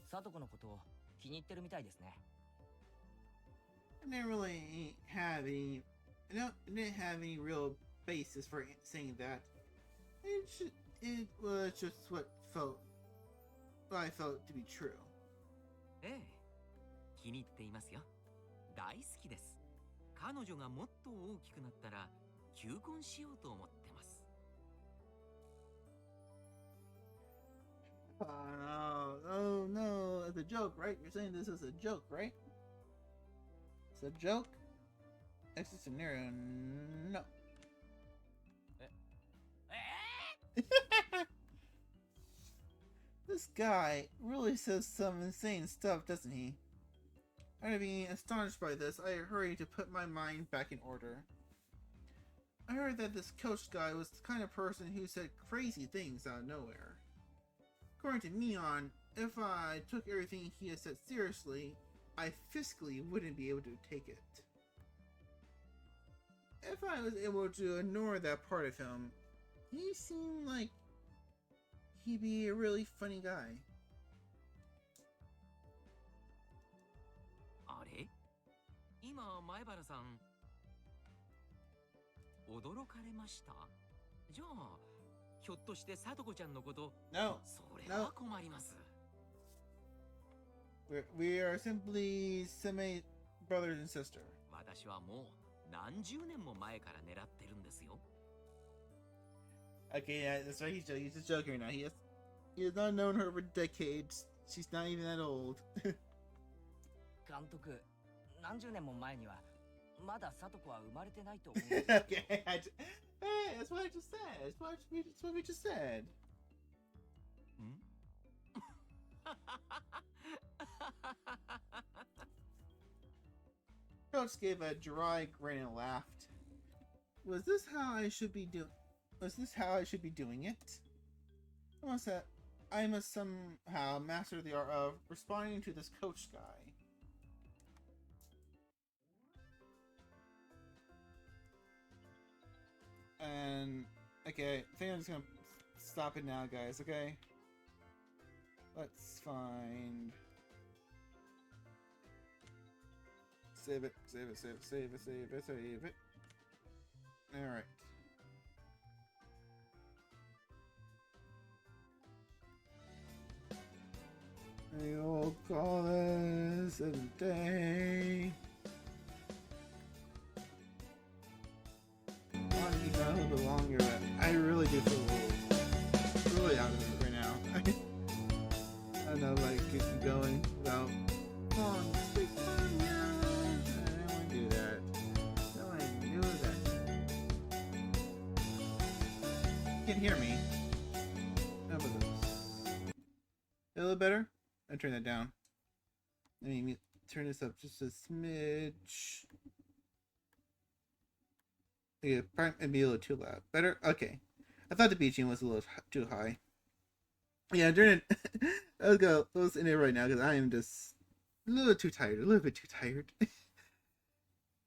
サトコのことを気に入ってるみたいですね。I didn't really have any. I didn't have any real basis for saying that. It was just what I felt to be true. ええ、気に入っていますよ。大好きです。彼女がもっと大きくなったら求婚しようと思ってます。Oh no, it's a joke, right? You're saying this is a joke, right? It's a joke? Exit scenario, no. This guy really says some insane stuff, doesn't he? After being astonished by this, I hurried to put my mind back in order. I heard that this coach guy was the kind of person who said crazy things out of nowhere. According to Neon, if I took everything he had said seriously, I physically wouldn't be able to take it. If I was able to ignore that part of him, he seemed like he'd be a really funny guy. あれ今前原さん驚かれました？じゃあひょっとしてさとこちゃんのこと？ No, それは困ります。 we are simply semi brothers and sister. 私はもう何十年も前から狙ってるんですよ。 Okay, yeah, that's right. He's just joking right now. He has not known her for decades. She's not even that old. 監督、何十年も前にはまださとこは生まれてないと思う。 Okay, hey, that's what I just said. That's what we just said. んCoach gave a dry grin and laughed. Was this how I should be doing it? I must somehow master the art of responding to this coach guy. And okay, I think I'm just gonna stop it now, guys. Okay, let's find. Save it. Alright. We'll call this a day. I want to keep that a little bit longer, but I really do feel really out of it right now. I don't know, like, keep going without long. Can hear me. How about this? A little better? I turn that down. Let me turn this up just a smidge. Yeah, maybe a little too loud. Better? Okay. I thought the BGM was a little too high. Yeah, during it. Let's end it right now because I am just a little too tired. A little bit too tired.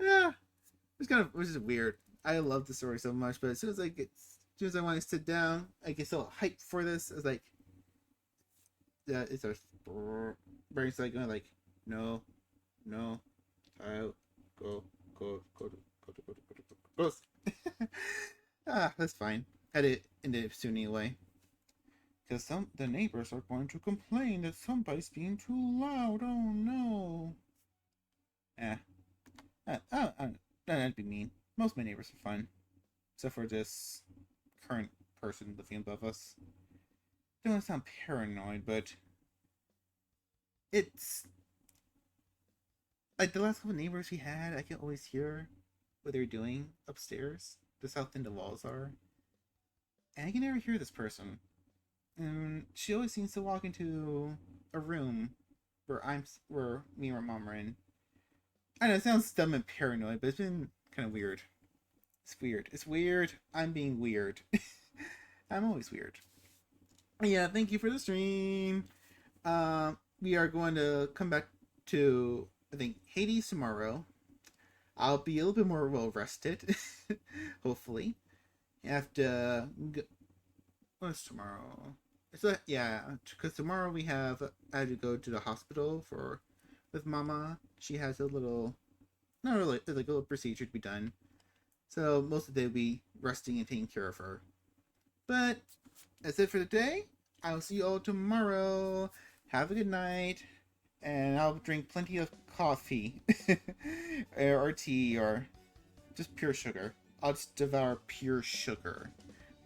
Yeah. Which is weird. I love the story so much, but as soon as I want to sit down, I get so hyped for this. It's like, yeah, it's a brain's like going like, no, go. That's fine. Had it ended soon anyway. Because the neighbors are going to complain that somebody's being too loud. Oh no. That'd be mean. Most of my neighbors are fun, except for this current person living above us. Don't want to sound paranoid, but it's like the last couple of neighbors we had. I can always hear what they're doing upstairs. Just how thin the walls are, and I can never hear this person. And she always seems to walk into a room where me and my mom are in. I know it sounds dumb and paranoid, but it's been kind of weird. It's weird. I'm being weird. I'm always weird. Yeah, thank you for the stream. We are going to come back to, I think, Hades tomorrow. I'll be a little bit more well rested, hopefully. After what's tomorrow? Because tomorrow I have to go to the hospital with Mama. She has a little, not really, like a little procedure to be done. So most of the day will be resting and taking care of her. But that's it for today. I will see you all tomorrow. Have a good night. And I'll drink plenty of coffee. or tea or just pure sugar. I'll just devour pure sugar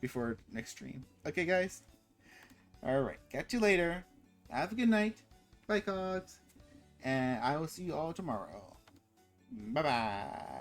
before next stream. Okay, guys? Alright. Catch you later. Have a good night. Bye, Cogs. And I will see you all tomorrow. Bye-bye.